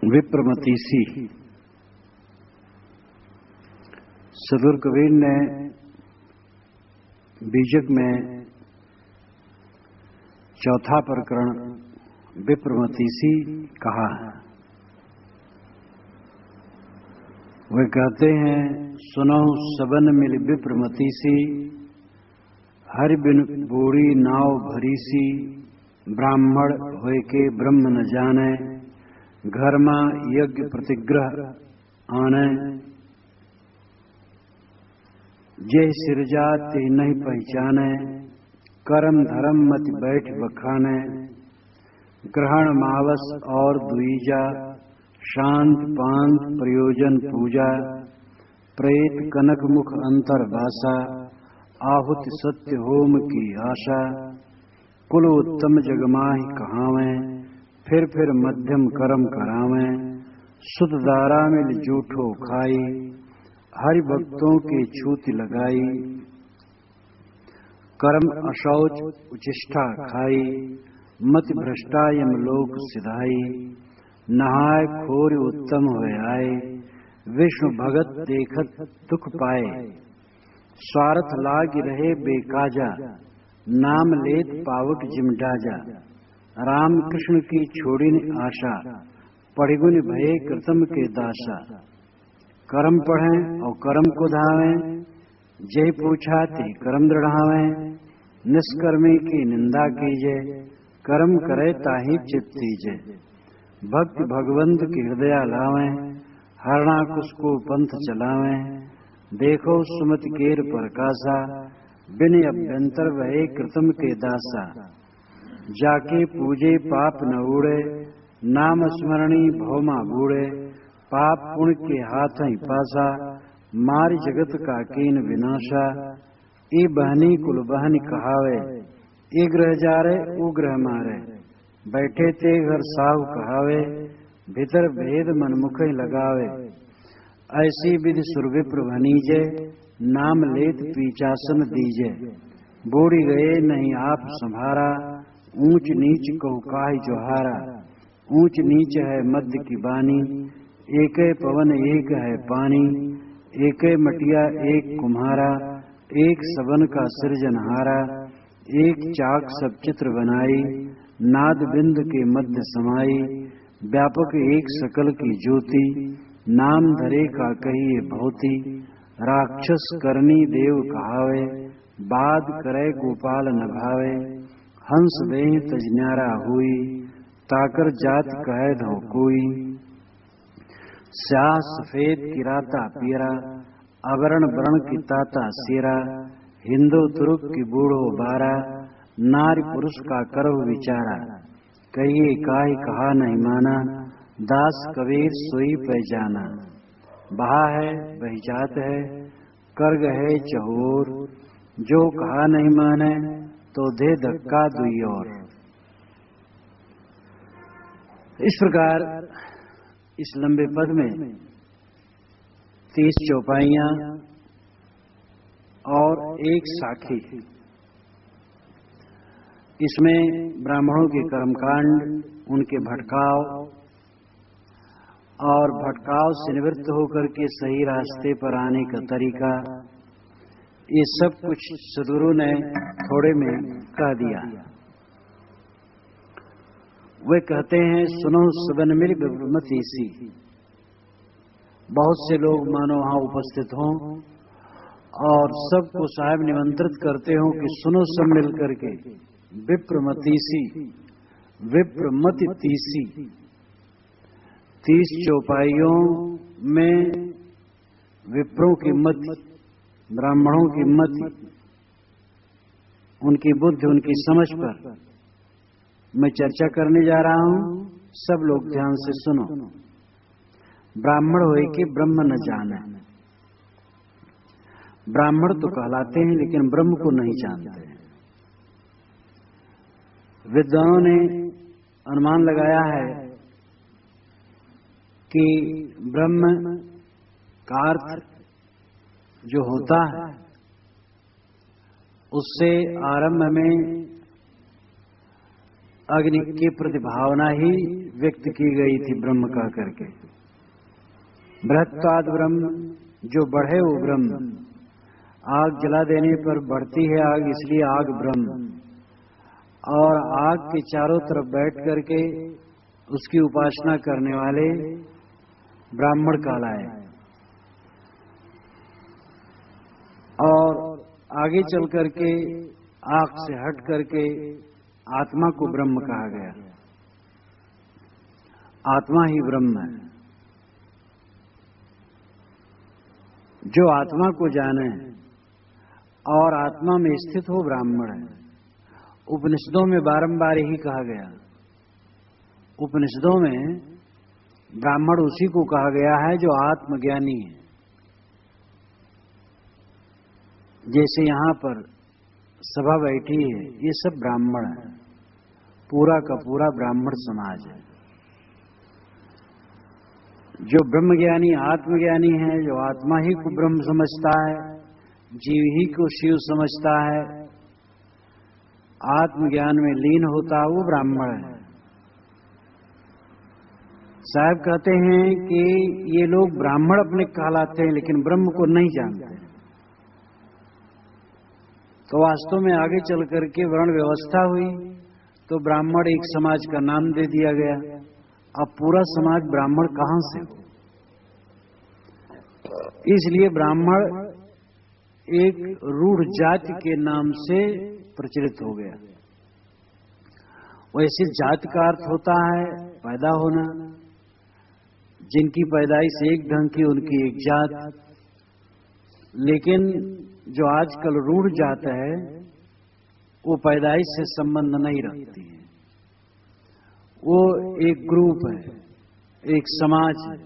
विप्रमतीसी। सदगुरु कबीर ने बीजक में चौथा प्रकरण विप्रमतीसी कहा है। वे कहते हैं, सुनो सबन मिल विप्रमतीसी, हरि बिन बूढ़ी नाव भरीसी, ब्राह्मण होय के ब्रह्म न जाने, घर मां यज्ञ प्रतिग्रह आने, जे सिरजा ते नहीं पहचाने, कर्म धर्म मत बैठ बखाने, ग्रहण मावस और द्विजा, शांत पांत प्रयोजन पूजा, प्रेत कनक मुख अंतर बासा, आहुति सत्य होम की आशा, कुल उत्तम जगमाहि कहावें, फिर मध्यम कर्म करावें, सुत दारा मिल जूठो खाई, हरि भक्तों के छूत लगाई, कर्म अशौच उचिष्ठा खाई, मत भ्रष्टा यम लोक सिधाई, नहाय खोर उत्तम हुए आए, विष्णु भगत देखत दुख पाए, स्वार्थ लाग रहे बेकाजा, नाम लेत पावक जिमडाजा, राम कृष्ण की छोड़ी आशा, पढ़िगुन भये कृतम के दासा, कर्म पढ़ें और कर्म को धावें, जय पूछा ते कर्म दृढ़ावें, निष्कर्मी की निंदा कीजे, कर्म करे ताहि चित दीजे, भक्त भगवंत की हृदय लावें, हरणा कुश को पंथ चलावें, देखो सुमति केर प्रकाशा, बिन अभ्यंतर वहे कृतम के दासा, जाके पूजे पाप न उड़े, नाम स्मरणी भौमा बूढ़े, पाप पुण्य के हाथ ही पासा, मारी जगत का कीन विनाशा, ए बहनी कुल बहनी कहावे, ए ग्रह जारे उ ग्रह मारे, बैठे ते घर साहु कहावे, भीतर भेद मन मुख लगावे, ऐसी विधि सुरविप्र भनीजे, नाम लेत पीचासन दीजे, बोड़ी गए नहीं आप संभारा, ऊंच नीच कहु काहि जोहारा, ऊंच नीच है मध्य की बानी, एक पवन एक है पानी, एक मटिया एक कुम्हारा, एक सबन का सृजनहारा, एक चाक सब चित्र बनाई, नाद बिंद के मध्य समाई, व्यापक एक सकल की ज्योति, नाम धरे का कहिए भौति, राक्षस करनी देव कहावे, बाद करे गोपाल न भावे, हंस देह तज न्यारा हुई, ताकर जात कहे धो कोई, स्याह सफेद किराता पीरा, आवरण वर्ण की ताता सीरा, हिंदू तुरुक की बूढ़ो बारा, नारी पुरुष का करव विचारा, कहिए काहि कहा नहीं माना, दास कबीर सोई पहचाना, बहा है बही जात है, कर्ग है चहोर, जो कहा नहीं माने तो दे धक्का दुई और। इस प्रकार इस लंबे पद में 30 चौपाइयां और एक साखी। इसमें ब्राह्मणों के कर्मकांड, उनके भटकाव और भटकाव से निवृत्त होकर के सही रास्ते पर आने का तरीका, ये सब कुछ सदगुरु ने थोड़े में कह दिया। वे कहते हैं, सुनो सबन मिल विप्रमतीसी। बहुत से लोग मानो वहां उपस्थित हों और सबको साहब निमंत्रित करते हो कि सुनो सब मिल करके, विप्रमतीसी, विप्रमतीसी, 30 चौपाइयों में विप्रों की मति, ब्राह्मणों की मति, उनकी बुद्धि, उनकी समझ पर मैं चर्चा करने जा रहा हूं। सब लोग ध्यान से सुनो। ब्राह्मण होए कि ब्रह्म न जाने। ब्राह्मण तो कहलाते हैं लेकिन ब्रह्म को नहीं जानते। विद्वानों ने अनुमान लगाया है कि ब्रह्म का अर्थ जो होता है उससे आरंभ में अग्नि की प्रतिभावना ही व्यक्त की गई थी ब्रह्म कह करके। बृहत्वाद ब्रह्म, जो बढ़े वो ब्रह्म। आग जला देने पर बढ़ती है आग, इसलिए आग ब्रह्म। और आग के चारों तरफ बैठ करके उसकी उपासना करने वाले ब्राह्मण कहलाए। और आगे चल करके आग से हट करके आत्मा को ब्रह्म कहा गया। आत्मा ही ब्रह्म है। जो आत्मा को जाने और आत्मा में स्थित हो ब्राह्मण है। उपनिषदों में बारंबार यही कहा गया। उपनिषदों में ब्राह्मण उसी को कहा गया है जो आत्मज्ञानी है। जैसे यहां पर सभा बैठी है, ये सब ब्राह्मण है, पूरा का पूरा ब्राह्मण समाज है। जो ब्रह्मज्ञानी आत्मज्ञानी है, जो आत्मा ही को ब्रह्म समझता है, जीव ही को शिव समझता है, आत्मज्ञान में लीन होता है, वो ब्राह्मण है। साहब कहते हैं कि ये लोग ब्राह्मण अपने कहलाते हैं लेकिन ब्रह्म को नहीं जानते। तो वास्तव में आगे चल करके वर्ण व्यवस्था हुई तो ब्राह्मण एक समाज का नाम दे दिया गया। अब पूरा समाज ब्राह्मण कहां से हो? इसलिए ब्राह्मण एक रूढ़ जाति के नाम से प्रचलित हो गया। वैसे जाति का अर्थ होता है पैदा होना। जिनकी पैदाइश एक ढंग की उनकी एक जात। लेकिन जो आजकल रूढ़ जात है वो पैदाइश से संबंध नहीं रखती है। वो एक ग्रुप है, एक समाज है,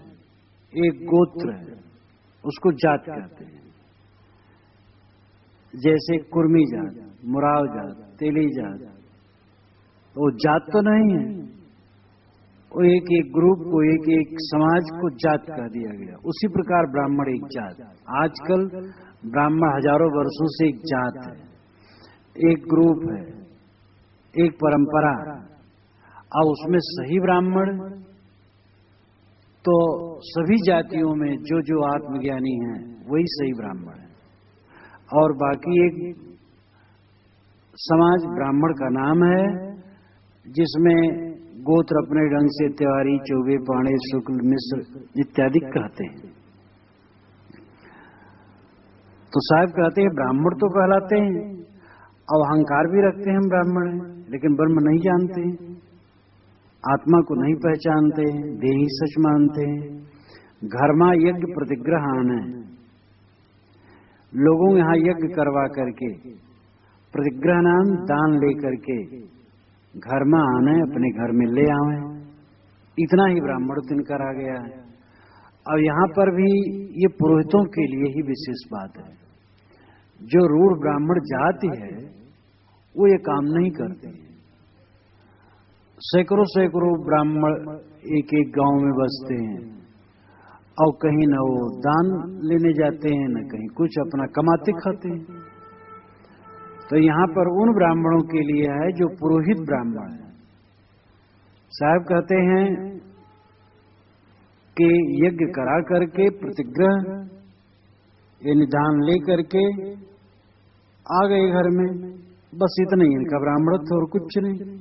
एक गोत्र है, उसको जात कहते हैं। जैसे कुर्मी जात, मुराव जात, तेली जात, वो जात तो नहीं है। वो एक एक ग्रुप को, एक एक समाज को जात कह दिया गया। उसी प्रकार ब्राह्मण एक जात। आजकल ब्राह्मण हजारों वर्षों से एक जात है, एक ग्रुप है, एक परंपरा। और उसमें सही ब्राह्मण तो सभी जातियों में जो जो आत्मज्ञानी हैं वही सही ब्राह्मण है। और बाकी एक समाज ब्राह्मण का नाम है जिसमें गोत्र अपने ढंग से तिवारी, चौबे, पाणे, शुक्ल, मिश्र इत्यादि कहते हैं। तो साहब कहते हैं ब्राह्मण तो कहलाते हैं और अहंकार भी रखते हैं हम ब्राह्मण हैं, लेकिन ब्रह्म नहीं जानते हैं, आत्मा को नहीं पहचानते हैं, देही सच मानते हैं। घरमा यज्ञ प्रतिग्रह आना है। लोगों यहां यज्ञ करवा करके प्रतिग्रह नाम दान लेकर के घर में आने, अपने घर में ले आवे, इतना ही ब्राह्मण दिन करा गया है। और यहां पर भी ये पुरोहितों के लिए ही विशेष बात है। जो रूढ़ ब्राह्मण जाति है वो ये काम नहीं करती है। सैकड़ों सैकड़ों ब्राह्मण एक एक गांव में बसते हैं और कहीं न वो दान लेने जाते हैं, न कहीं कुछ अपना कमाते खाते हैं। तो यहां पर उन ब्राह्मणों के लिए है जो पुरोहित ब्राह्मण है। साहब कहते हैं कि यज्ञ करा करके प्रतिग्रह ये निदान ले करके आ गए घर में, बस इतना ही इनका ब्राह्मणत्व और कुछ नहीं।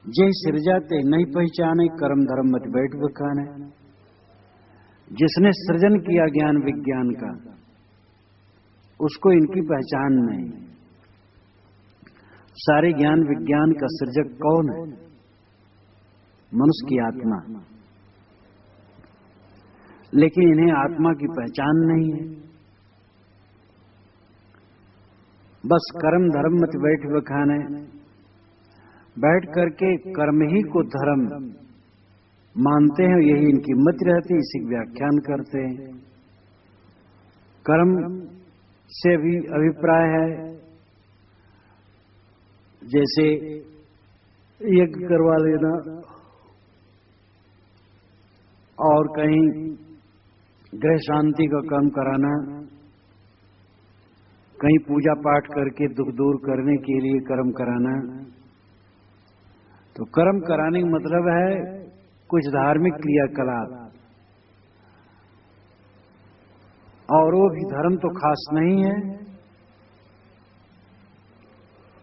जय सिर जाते नहीं पहचाने, कर्म धर्म मत बैठ बखाने। जिसने सृजन किया ज्ञान विज्ञान का उसको इनकी पहचान नहीं। सारे ज्ञान विज्ञान का सृजक कौन है? मनुष्य की आत्मा। लेकिन इन्हें आत्मा की पहचान नहीं है। बस कर्म धर्म मत बैठ बखाने, बैठ करके कर्म ही को धर्म मानते हैं, यही इनकी मत रहती, इसी व्याख्यान करते हैं। कर्म से भी अभिप्राय है, जैसे यज्ञ करवा लेना और कहीं गृह शांति का काम कराना, कहीं पूजा पाठ करके दुख दूर करने के लिए कर्म कराना, तो कर्म कराने का मतलब है कुछ धार्मिक क्रियाकलाप, और वो भी धर्म तो खास नहीं है,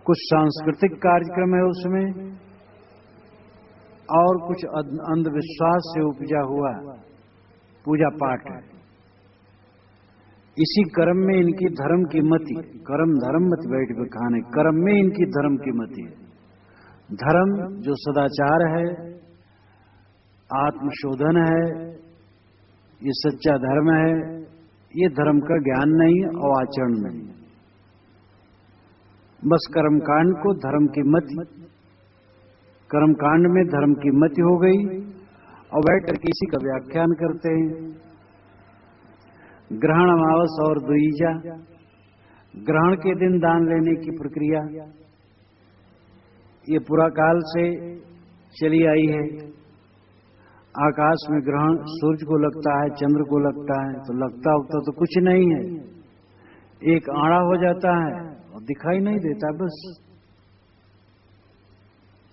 कुछ सांस्कृतिक कार्यक्रम है उसमें, और कुछ अंधविश्वास से उपजा हुआ पूजा पाठ है। इसी कर्म में इनकी धर्म की मति, कर्म धर्म मत बैठ के खाने, कर्म में इनकी धर्म की मति है। धर्म जो सदाचार है, आत्मशोधन है, ये सच्चा धर्म है, ये धर्म का ज्ञान नहीं और आचरण नहीं, बस कर्मकांड को धर्म की मति, कर्मकांड में धर्म की मति हो गई और बैठ कर किसी का व्याख्यान करते हैं। ग्रहण, अमावस और द्विजा, ग्रहण के दिन दान लेने की प्रक्रिया ये पुरा काल से चली आई है। आकाश में ग्रहण सूर्य को लगता है, चंद्र को लगता है, तो लगता उगता तो कुछ नहीं है, एक आड़ा हो जाता है और दिखाई नहीं देता बस,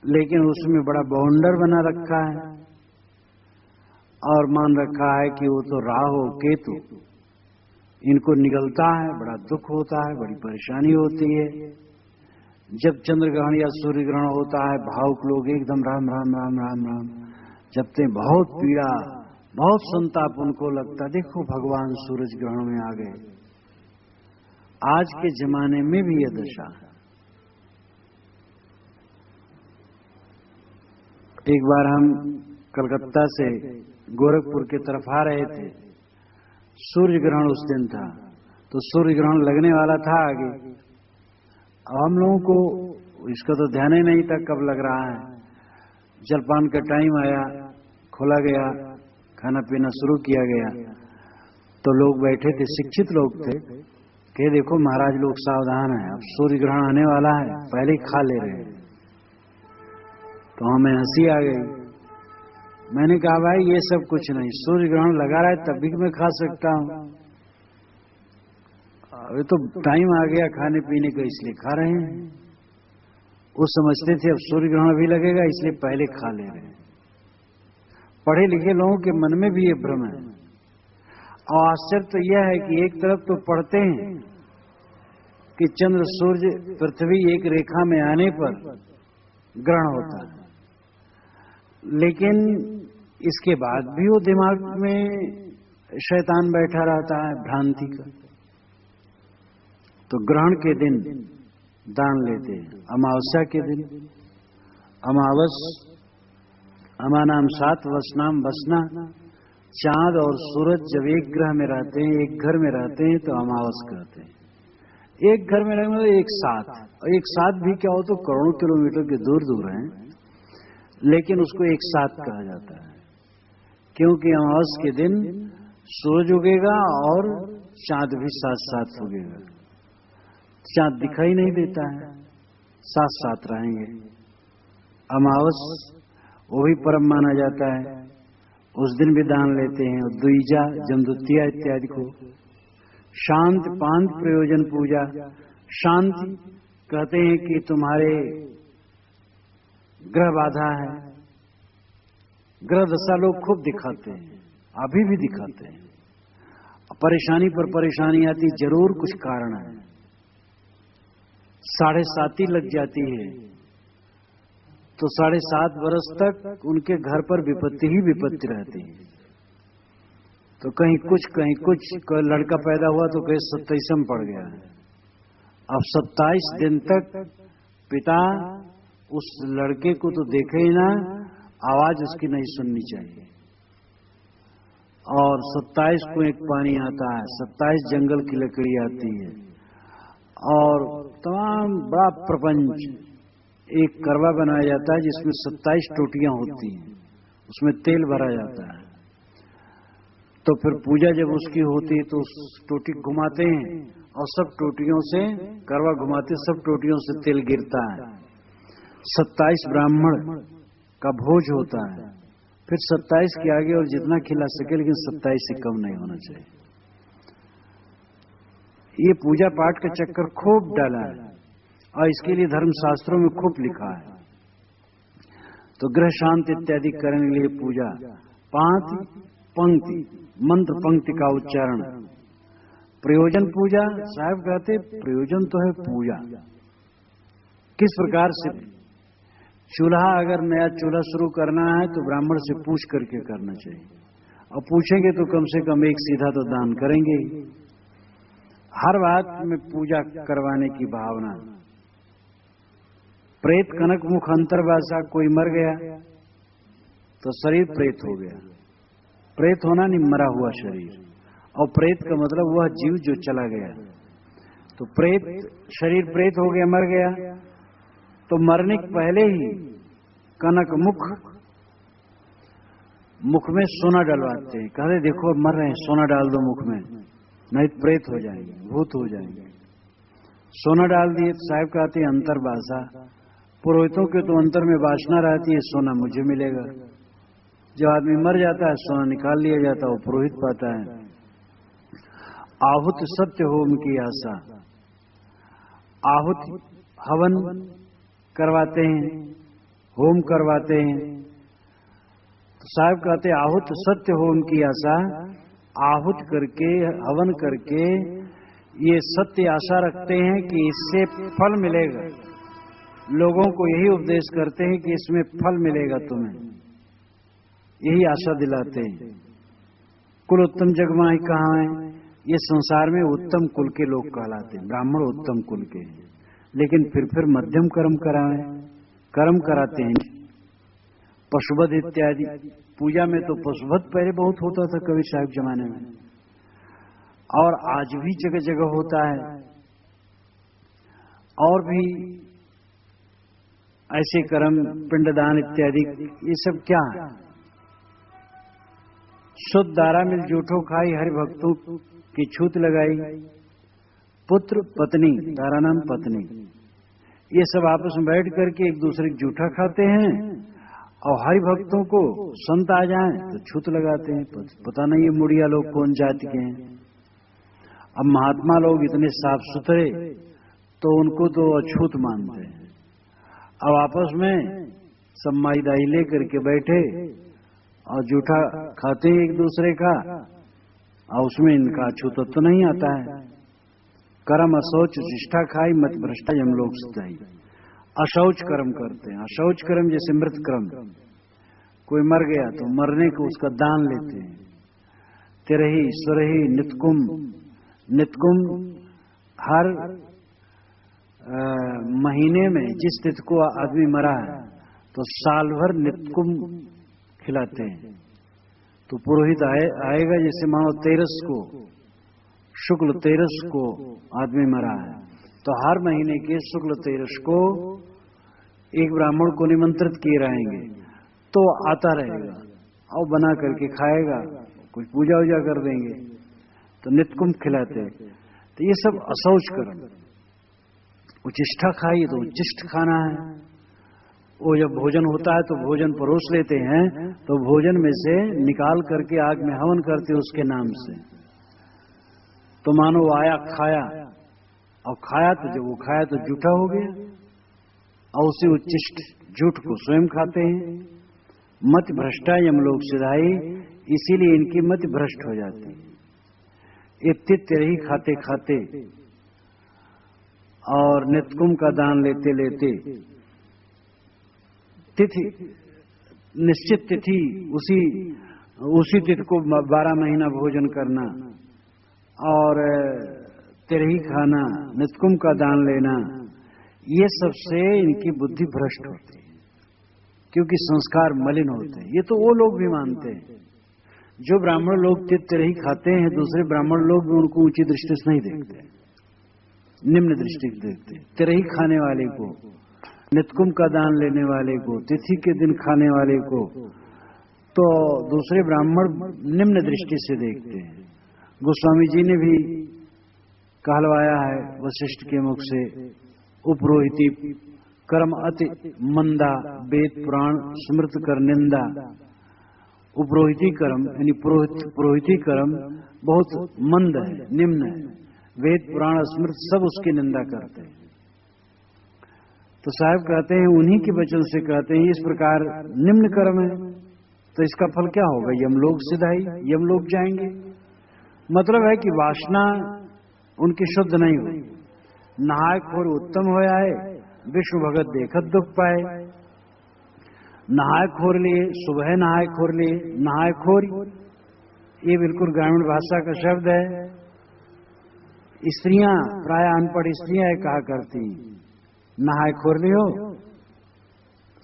लेकिन उसमें बड़ा बाउंडर बना रखा है और मान रखा है कि वो तो राहु केतु, इनको निगलता है, बड़ा दुख होता है, बड़ी परेशानी होती है। जब चंद्र ग्रहण या सूर्य ग्रहण होता है, भावुक लोग एकदम राम राम राम राम राम जपते, बहुत पीड़ा, बहुत संताप उनको लगता, देखो भगवान सूरज ग्रहण में आ गए। आज के जमाने में भी यह दशा है। एक बार हम कलकत्ता से गोरखपुर की तरफ आ रहे थे, सूर्य ग्रहण उस दिन था, तो सूर्य ग्रहण लगने वाला था आगे। अब हम लोगों को इसका तो ध्यान ही नहीं था कब लग रहा है। जलपान का टाइम आया, खोला गया, खाना पीना शुरू किया गया, तो लोग बैठे थे, शिक्षित लोग थे, कहे देखो महाराज लोग सावधान है, अब सूर्य ग्रहण आने वाला है, पहले ही खा ले रहे हैं। तो हमें हंसी आ गई। मैंने कहा भाई ये सब कुछ नहीं, सूर्य ग्रहण लगा रहा है तब भी मैं खा सकता हूं, अभी तो टाइम आ गया खाने पीने का, इसलिए खा रहे हैं। वो समझते थे अब सूर्य ग्रहण भी लगेगा इसलिए पहले खा ले रहे हैं। पढ़े लिखे लोगों के मन में भी ये भ्रम है। और आश्चर्य तो यह है कि एक तरफ तो पढ़ते हैं कि चंद्र सूर्य पृथ्वी एक रेखा में आने पर ग्रहण होता है, लेकिन इसके बाद भी वो दिमाग में शैतान बैठा रहता है भ्रांति का। तो ग्रहण के दिन दान लेते हैं, अमावस्या के दिन, अमावस अमानाम सात वसनाम वसना, चांद और सूरज जब एक ग्रह में रहते हैं, एक घर में रहते हैं तो अमावस कहते हैं। एक घर में रहने मतलब एक साथ, और एक साथ भी क्या हो तो करोड़ों किलोमीटर के दूर दूर हैं, लेकिन उसको एक साथ कहा जाता है क्योंकि अमावस के दिन सूरज उगेगा और चांद भी साथ साथ उगेगा। चांद दिखाई नहीं देता है, साथ साथ रहेंगे। अमावस वो भी परम माना जाता है, उस दिन भी दान लेते हैं। और द्विजा, जमदुतिया इत्यादि को शांत पांत प्रयोजन पूजा, शांति कहते हैं कि तुम्हारे ग्रह बाधा है, ग्रह दशा लोग खूब दिखाते हैं, अभी भी दिखाते हैं। परेशानी पर परेशानी आती, जरूर कुछ कारण है। 7.5 लग जाती है तो 7.5 वर्ष तक उनके घर पर विपत्ति ही विपत्ति रहती है। तो कहीं कुछ लड़का पैदा हुआ तो कहीं 27 पड़ गया है। अब 27 दिन तक पिता उस लड़के को तो देखे ही ना, आवाज उसकी नहीं सुननी चाहिए। और 27 को एक पानी आता है, 27 जंगल की लकड़ी आती है, और तमाम बड़ा प्रपंच, एक करवा बनाया जाता है जिसमें 27 टोटियां होती हैं, उसमें तेल भरा जाता है। तो फिर पूजा जब उसकी होती है तो उस टोटी घुमाते हैं और सब टोटियों से करवा घुमाते, सब टोटियों से तेल गिरता है। 27 ब्राह्मण का भोज होता है, फिर 27 के आगे और जितना खिला सके, लेकिन 27 से कम नहीं होना चाहिए। ये पूजा पाठ का चक्कर खूब डाला है और इसके लिए धर्मशास्त्रों में खूब लिखा है। तो ग्रह शांति इत्यादि करने के लिए पूजा, पांति पंक्ति मंत्र पंक्ति का उच्चारण। प्रयोजन पूजा, साहब कहते प्रयोजन तो है पूजा। किस प्रकार से? चूल्हा, अगर नया चूल्हा शुरू करना है तो ब्राह्मण से पूछ करके करना चाहिए, और पूछेंगे तो कम से कम एक सीधा तो दान करेंगे। हर बात में पूजा करवाने की भावना। प्रेत कनक मुख अंतर्वासा, कोई मर गया तो शरीर प्रेत हो गया। प्रेत होना नहीं, मरा हुआ शरीर, और प्रेत का मतलब वह जीव जो चला गया। तो प्रेत, शरीर प्रेत हो गया, मर गया, तो मरने के पहले ही कनक मुख में सोना डलवाते हैं। कहते देखो मर रहे हैं, सोना डाल दो मुख में, नहीं तो प्रेत हो जाएंगे, भूत हो जाएंगे। सोना डाल दिए तो साहब कहते हैं अंतर्वासा। पुरोहितों के तो अंतर में वासना रहती है, सोना मुझे मिलेगा। जब आदमी मर जाता है सोना निकाल लिया जाता है, वो पुरोहित पाता है। आहुति सत्य होम की आशा। आहुति हवन करवाते हैं, होम करवाते हैं। तो साहब कहते हैं आहुत सत्य होम की आशा। आहुत करके, हवन करके ये सत्य आशा रखते हैं कि इससे फल मिलेगा। लोगों को यही उपदेश करते हैं कि इसमें फल मिलेगा तुम्हें, यही आशा दिलाते हैं। कुल उत्तम जगमाही कहाँ है? ये संसार में उत्तम कुल के लोग कहलाते हैं, ब्राह्मण उत्तम कुल के हैं। लेकिन फिर मध्यम कर्म कराते हैं। पशुवध इत्यादि पूजा में तो पशुवध पहले बहुत होता था कबीर साहब जमाने में, और आज भी जगह जगह होता है। और भी ऐसे कर्म, पिंडदान इत्यादि, ये सब क्या है? शुद्ध दारा मिल जूठो खाई, हरि भक्तों की छूत लगाई। पुत्र पत्नी, दारा नाम पत्नी, ये सब आपस में बैठ करके एक दूसरे की जूठा खाते हैं, और हरि भक्तों को संत आ जाएं तो छूत लगाते हैं। पता नहीं ये मुड़िया लोग कौन जाति के हैं। अब महात्मा लोग इतने साफ सुथरे, तो उनको तो अछूत मानते हैं। अब आपस में सब माई दाई लेकर के बैठे और जूठा खाते हैं एक दूसरे का, और उसमें इनका अछूतत्व तो नहीं आता है। कर्म अशौच शिष्ठा खाई, मत भ्रष्टा यमलोक स्थाई। अशौच कर्म करते हैं। अशौच कर्म जैसे मृत कर्म, कोई मर गया तो मरने को उसका दान लेते हैं। तिरही सुरही नितकुम हर महीने में जिस तिथि को आदमी मरा है तो साल भर नितकुम खिलाते हैं। तो पुरोहित आएगा, जैसे मानो 13 को, शुक्ल 13 को आदमी मरा है, तो हर महीने के शुक्ल 13 को एक ब्राह्मण को निमंत्रित किए रहेंगे, तो आता रहेगा और बना करके खाएगा, कुछ पूजा वूजा कर देंगे, तो नितकुंभ खिलाते। तो ये सब अशौच कर्म। उचिष्ठा खाई तो उचिष्ट खाना है। वो जब भोजन होता है तो भोजन परोस लेते हैं, तो भोजन में से निकाल करके आग में हवन करते उसके नाम से। तो मानो आया खाया, और खाया तो जब वो खाया तो जूठा हो गया, और उसी उच्चिष्ट झूठ को स्वयं खाते हैं। मत भ्रष्टा यमलोक सिधाई, इसीलिए इनकी मत भ्रष्ट हो जाती है। ये तित्य रही खाते खाते और नितकुंभ का दान लेते लेते, तिथि निश्चित तिथि, उसी तिथि को 12 महीना भोजन करना, और तिरही खाना, नितकुंभ का दान लेना, ये सबसे इनकी बुद्धि भ्रष्ट होती है, क्योंकि संस्कार मलिन होते हैं। ये तो वो लोग भी मानते हैं, जो ब्राह्मण लोग तिरही खाते हैं, दूसरे ब्राह्मण लोग भी उनको ऊंची दृष्टि से नहीं देखते, निम्न दृष्टि से देखते। तिरही खाने वाले को, नितकुंभ का दान लेने वाले को, तिथि के दिन खाने वाले को, तो दूसरे ब्राह्मण निम्न दृष्टि से देखते हैं। गोस्वामी जी ने भी कहलवाया है वशिष्ठ के मुख से, उपरोहिती कर्म अति मंदा, वेद पुराण स्मृत कर निंदा। उपरोहिती कर्म यानी पुरोहिती कर्म बहुत मंद है, निम्न है। वेद पुराण स्मृत सब उसकी निंदा करते हैं। तो साहब कहते हैं उन्हीं के वचन से कहते हैं इस प्रकार निम्न कर्म है तो इसका फल क्या होगा, यमलोक सिधाई, यमलोक जाएंगे। मतलब है कि वासना उनकी शुद्ध नहीं हुई। नहाय खोर उत्तम हो आए, विष्णु भगत देखत दुख पाए। नहाय खोर लिए, सुबह नहाय खोर लिए, नहाय खोर ये बिल्कुल ग्रामीण भाषा का शब्द है। स्त्रियां, प्राय अनपढ़ स्त्रियां कहा करती नहाय खोर लियो।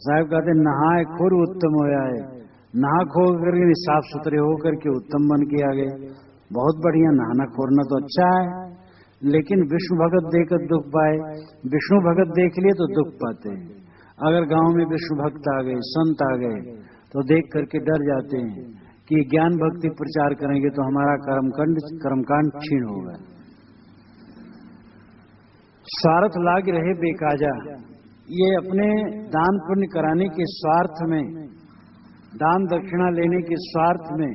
साहब कहते नहाय खोर उत्तम हो आए, नहा खो करके साफ सुथरे होकर के उत्तम बन के आ गए। बहुत बढ़िया, नहाना खोरना तो अच्छा है, लेकिन विष्णु भगत देखकर दुख पाए। विष्णु भगत देख लिए तो दुख पाते हैं। अगर गांव में विष्णु भक्त आ गए, संत आ गए, तो देख करके डर जाते हैं कि ज्ञान भक्ति प्रचार करेंगे तो हमारा कर्मकांड क्षीण होगा। स्वार्थ लाग रहे बेकाजा, ये अपने दान पुण्य कराने के स्वार्थ में, दान दक्षिणा लेने के स्वार्थ में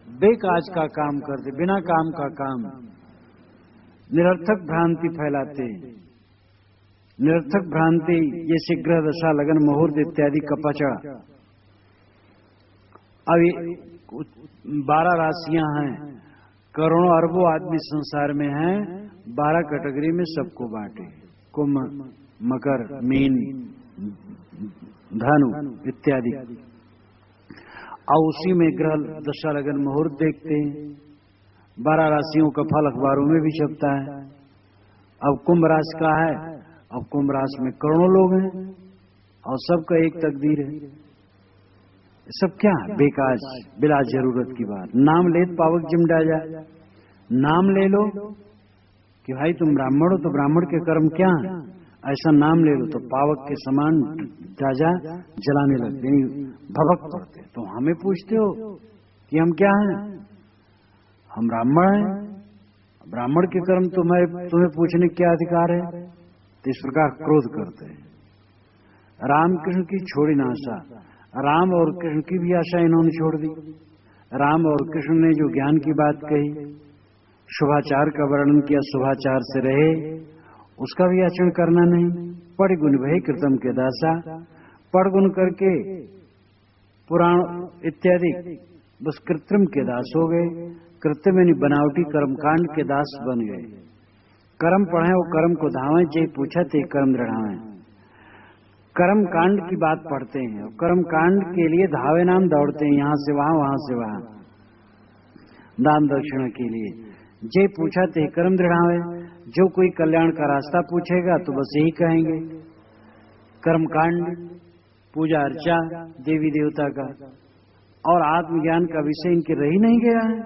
बेकाज का काम करते, बिना काम का काम, निरर्थक भ्रांति फैलाते। निरर्थक भ्रांति जैसे ग्रह दशा, लगन, मुहूर्त इत्यादि कपचा। अब 12 राशियां हैं, करोड़ों अरबों आदमी संसार में हैं, 12 कैटेगरी में सबको बांटे, कुंभ, मकर, मीन, धनु इत्यादि। और उसी में ग्रह दशा लगन मुहूर्त देखते हैं। 12 राशियों का फल अखबारों में भी छपता है। अब कुंभ राशि का है, अब कुंभ राशि में करोड़ों लोग हैं और सबका एक तकदीर है। सब क्या बेकाज, बिला जरूरत की बात। नाम ले पावक जिम डाजा, नाम ले लो कि भाई तुम ब्राह्मण हो तो ब्राह्मण के कर्म क्या है, ऐसा नाम ले लो तो पावक के समान डाजा जलाने लगते, भभक पड़ते। तो हमें पूछते हो कि हम क्या हैं, हम ब्राह्मण हैं, ब्राह्मण के कर्म तुम्हें पूछने क्या अधिकार है। तो इस प्रकार क्रोध करते हैं। रामकृष्ण की छोड़ी ना आशा, राम और कृष्ण की भी आशा इन्होंने छोड़ दी। राम और कृष्ण ने जो ज्ञान की बात कही, शुभाचार का वर्णन किया, शुभाचार से रहे, उसका भी आचरण करना नहीं। पढ़ गुण भय कृतम के दासा, पढ़ गुण करके पुराण इत्यादि बस कृत्रिम के दास हो गए। कृत्रिम यानी बनावटी कर्मकांड के दास बन गए। कर्म पढ़े वो कर्म को धावें, जे पूछा ते कर्म दृढ़ावें। कर्म कांड की बात पढ़ते हैं और कर्म कांड के लिए धावे नाम दौड़ते हैं, यहां से वहां, वहां से वहां, दान दक्षिणा के लिए। जे पूछा ते कर्म दृढ़ावे, जो कोई कल्याण का रास्ता पूछेगा तो बस यही कहेंगे। कर्मकांड, पूजा अर्चा देवी देवता का और आत्मज्ञान का विषय इनके रह ही नहीं गया है।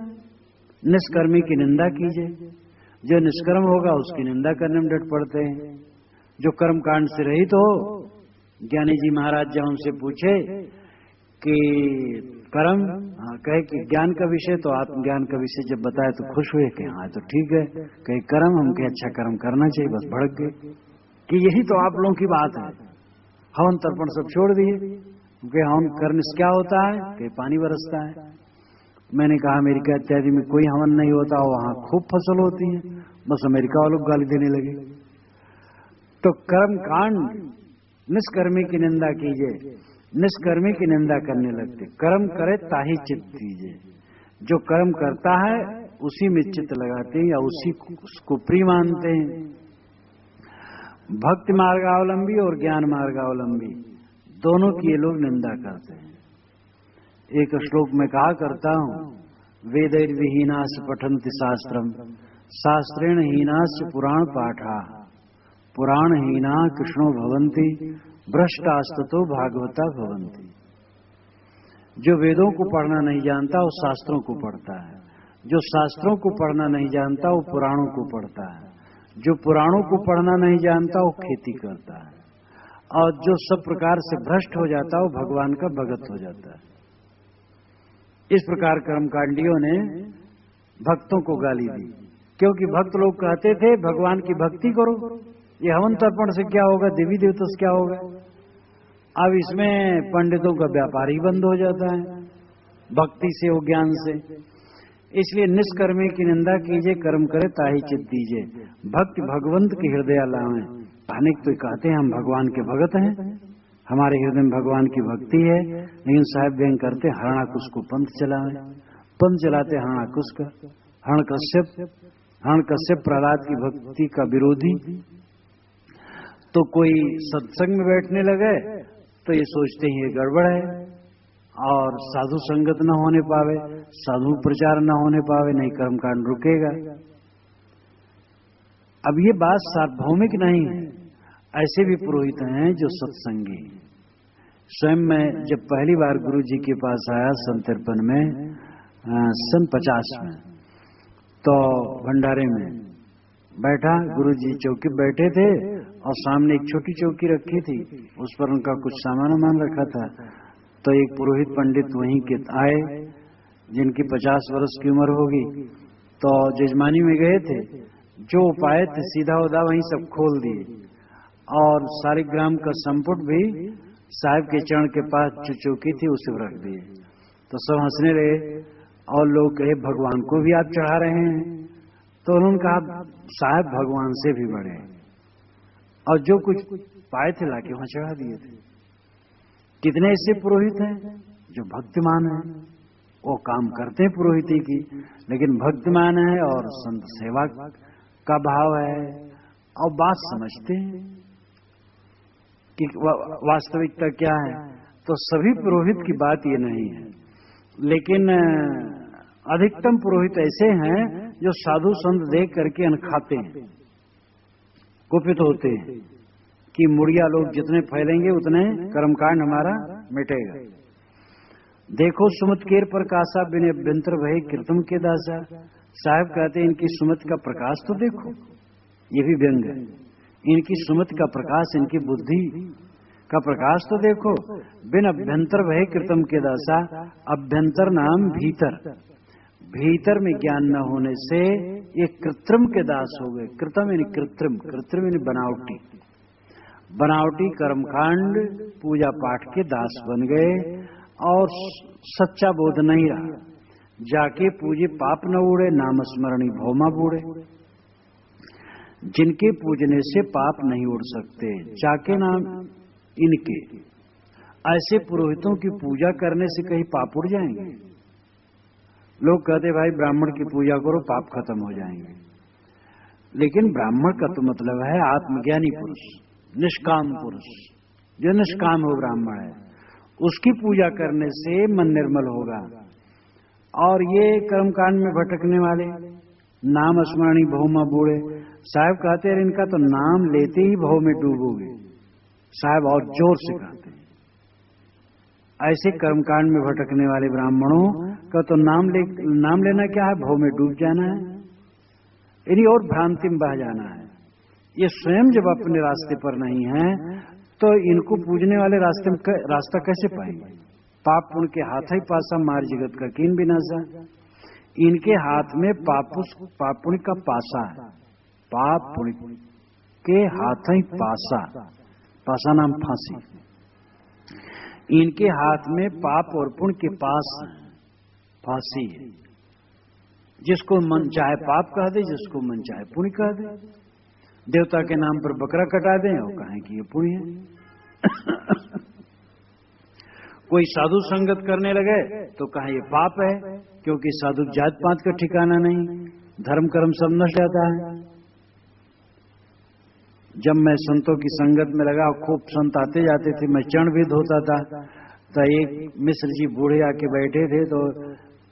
निष्कर्मी की निंदा कीजिए, जो निष्कर्म होगा उसकी निंदा करने में डट पड़ते हैं। जो कर्मकांड से रहित हो, ज्ञानी जी महाराज जब हमसे पूछे कि कर्म, कहे कि ज्ञान का विषय, तो आत्मज्ञान का विषय जब बताया तो खुश हुए कि हाँ तो ठीक है। कहे कर्म, हम कहे अच्छा कर्म करना चाहिए, बस भड़क गए कि यही तो आप लोगों की बात है। हवन तर्पण सब छोड़ दिए, क्योंकि हवन करने से क्या होता है कि पानी बरसता है। मैंने कहा अमेरिका इत्यादि में कोई हवन नहीं होता, वहां खूब फसल होती है, बस अमेरिका वालों को गाली देने लगे। तो कर्म कांड, निष्कर्मी की निंदा कीजिए, निष्कर्मी की निंदा करने लगते। कर्म करे ताही चित्त दीजिए, जो कर्म करता है उसी में चित्त लगाते हैं या उसी को प्रिय मानते हैं। भक्ति मार्गावलंबी और ज्ञान मार्गावलंबी दोनों की ये लोग निंदा करते हैं। एक श्लोक में कहा करता हूं, वेदैर विहीनास पठन्ति शास्त्रम, शास्त्रेण हीनास पुराण पाठा, पुराण हीना कृष्णो भवन्ति, भ्रष्टास्ततो भागवता भवन्ति। जो वेदों को पढ़ना नहीं जानता वो शास्त्रों को पढ़ता है, जो शास्त्रों को पढ़ना नहीं जानता वो पुराणों को पढ़ता है, जो पुराणों को पढ़ना नहीं जानता वो खेती करता है, और जो सब प्रकार से भ्रष्ट हो जाता है वो भगवान का भगत हो जाता है। इस प्रकार कर्मकांडियों ने भक्तों को गाली दी, क्योंकि भक्त लोग कहते थे भगवान की भक्ति करो, ये हवन तर्पण से क्या होगा, देवी देवता से क्या होगा। अब इसमें पंडितों का व्यापार ही बंद हो जाता है भक्ति से, वो ज्ञान से। इसलिए निष्कर्मी की निंदा कीजिए, कर्म करे ताही चित्त दीजिए। भक्ति भगवंत के हृदय लावें, अनेक तो कहते हैं हम भगवान के भगत हैं, हमारे हृदय में भगवान की भक्ति है, लेकिन साहेब व्यंग करते हरणाकुश को पंथ चलावे, पंथ चलाते हरणाकुश का, हरण कश्यप प्रहलाद की भक्ति का विरोधी। तो कोई सत्संग में बैठने लगे तो ये सोचते ही ये गड़बड़ है, और साधु संगत न होने पावे, साधु प्रचार न होने पावे, नहीं कर्मकांड रुकेगा। अब ये बात सार्वभौमिक नहीं है, ऐसे भी पुरोहित हैं जो सत्संगी। स्वयं मैं जब पहली बार गुरु जी के पास आया सन 53 में, सन 50 में, तो भंडारे में बैठा, गुरु जी चौकी बैठे थे और सामने एक छोटी चौकी रखी थी, उस पर उनका कुछ सामान रखा था। तो एक पुरोहित पंडित वहीं के आए जिनकी 50 वर्ष की उम्र होगी, तो जजमानी में गए थे, जो उपाय थे सीधा उदा वहीं सब खोल दिए, और सालिग्राम का संपुट भी साहब के चरण के पास जो चौकी थी उसे रख दिए। तो सब हंसने लगे, और लोग कहे भगवान को भी आप चढ़ा रहे हैं? तो उन्होंने कहा साहब भगवान से भी बड़े, और जो कुछ पाए थे लाके वहां चढ़ा दिए थे। कितने ऐसे पुरोहित हैं जो भक्तिमान हैं, वो काम करते हैं पुरोहिती की, लेकिन भक्तिमान है और संत सेवा का भाव है, और बात समझते हैं कि वास्तविकता क्या है। तो सभी पुरोहित की बात ये नहीं है, लेकिन अधिकतम पुरोहित ऐसे हैं जो साधु संत देख करके अनखाते हैं, कुपित होते हैं कि मुड़िया लोग जितने फैलेंगे उतने कर्मकांड हमारा मिटेगा। देखो सुमत केर प्रकाशा बिन अभ्यंतर भय कृतम के दासा। साहब कहते हैं इनकी सुमत का प्रकाश तो देखो, ये भी व्यंग है, इनकी सुमत का प्रकाश, इनकी बुद्धि का प्रकाश तो देखो। बिन अभ्यंतर भय कृतम के दासा, अभ्यंतर नाम भीतर, भीतर में ज्ञान न होने से ये कृत्रिम के दास हो गए। कृतम यानी कृत्रिम, कृत्रिम यानी बनावटी, बनावटी कर्मकांड पूजा पाठ के दास बन गए, और सच्चा बोध नहीं रहा। जाके पूजे पाप न उड़े, नाम स्मरणी भौमा बूढ़े। जिनके पूजने से पाप नहीं उड़ सकते, जाके नाम इनके, ऐसे पुरोहितों की पूजा करने से कहीं पाप उड़ जाएंगे? लोग कहते भाई ब्राह्मण की पूजा करो पाप खत्म हो जाएंगे, लेकिन ब्राह्मण का तो मतलब है आत्मज्ञानी पुरुष, निष्काम पुरुष, जो निष्काम हो ब्राह्मण है, उसकी पूजा करने से मन निर्मल होगा। और ये कर्मकांड में भटकने वाले, नाम स्मरणी भौमा बूढ़े, साहब कहते हैं इनका तो नाम लेते ही भव में डूबोगे। साहब और जोर से कहते हैं, ऐसे कर्मकांड में भटकने वाले ब्राह्मणों का तो नाम लेना क्या है, भव में डूब जाना है, इन्हीं और भ्रांति में बह जाना है। ये स्वयं जब अपने रास्ते पर नहीं है तो इनको पूजने वाले रास्ता कैसे पाएंगे? पाप पुण्य के हाथ ही पासा, मार जगत का कीन विनाशा। इनके हाथ में पाप पुण्य का पासा है, पाप पुण्य के हाथ ही पासा, पासा नाम फांसी। इनके हाथ में पाप और पुण्य के पास फांसी है। जिसको मन चाहे पाप कह दे, जिसको मन चाहे पुण्य कह दे। देवता के नाम पर बकरा कटा दें और कहें कि ये पुण्य है। कोई साधु संगत करने लगे तो कहें ये पाप है, क्योंकि साधु जात पात का ठिकाना नहीं, धर्म कर्म सब नष्ट जाता है। जब मैं संतों की संगत में लगा, खूब संत आते जाते थे, मैं चरण भी धोता था, तो एक मिश्र जी बूढ़े आके बैठे थे, तो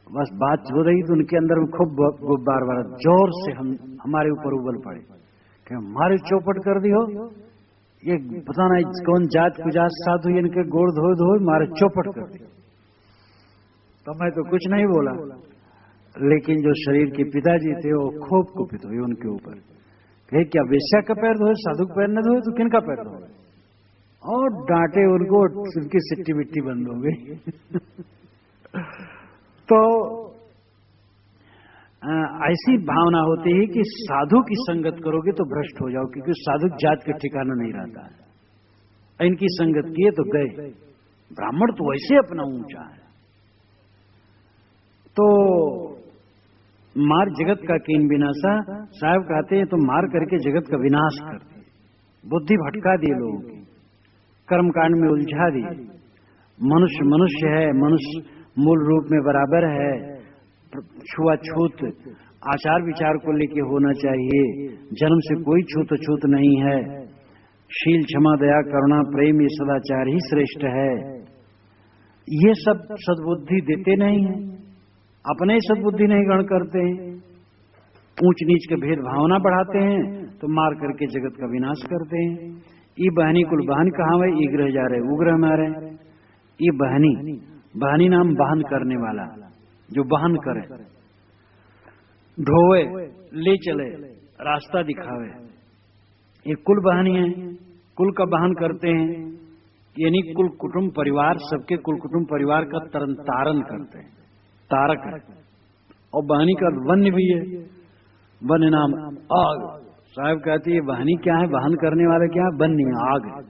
बस बात हो रही तो उनके अंदर में खूब गुब्बार वाला जोर से हमारे ऊपर उबल पड़े कि हमारे चौपट कर दी हो, ये पता नहीं कौन जात कुजात साधु, इनके गोड़ धो धो मारे चौपट कर दी। तो मैं तो कुछ नहीं बोला, लेकिन जो शरीर के पिताजी थे वो खूब कुपित हुए उनके ऊपर, कहे क्या वेश्या का पैर धोए, साधु का पैर न धोए तो किन का पैर धोए, और डांटे उनको, उनकी सिट्टी बिट्टी बंद हो गई। तो ऐसी भावना होती है कि साधु की संगत करोगे तो भ्रष्ट हो जाओ, क्योंकि साधु जात के ठिकाना नहीं रहता है। इनकी संगत किए तो गए। ब्राह्मण तो वैसे अपना ऊंचा है। तो मार जगत का कीन विनाशा, साहब कहते हैं तो मार करके जगत का विनाश कर दिए। बुद्धि भटका दी लोगों की, कर्मकांड में उलझा दी। मनुष्य मनुष्य है, मनुष्य मूल रूप में बराबर है, छुआछूत आचार विचार को लेके होना चाहिए, जन्म से कोई छूत छूत नहीं है, शील क्षमा दया करुणा प्रेम ये सदाचार ही श्रेष्ठ है। ये सब सद्बुद्धि देते नहीं है, अपने ही सद्बुद्धि नहीं ग्रहण करते हैं, ऊंच नीच के भेद भावना बढ़ाते हैं तो मार करके जगत का विनाश करते हैं। ये बहनी कुल बहन कहाँ है, ईग्रह जा रहे उग्रह मारे। ये बहनी, बहनी नाम बहन करने वाला, जो बहन करे, ढोवे, ले चले, रास्ता दिखावे, ये कुल बहनी है। कुल का बहन करते हैं, यानी कुल कुटुंब परिवार, सबके कुल कुटुंब परिवार का तरन तारण करते हैं, तारक है। और बहनी का वन्य भी है, वन्य नाम आग। साहब कहती है बहनी क्या है, बहन करने वाले क्या है, वन्य आग है,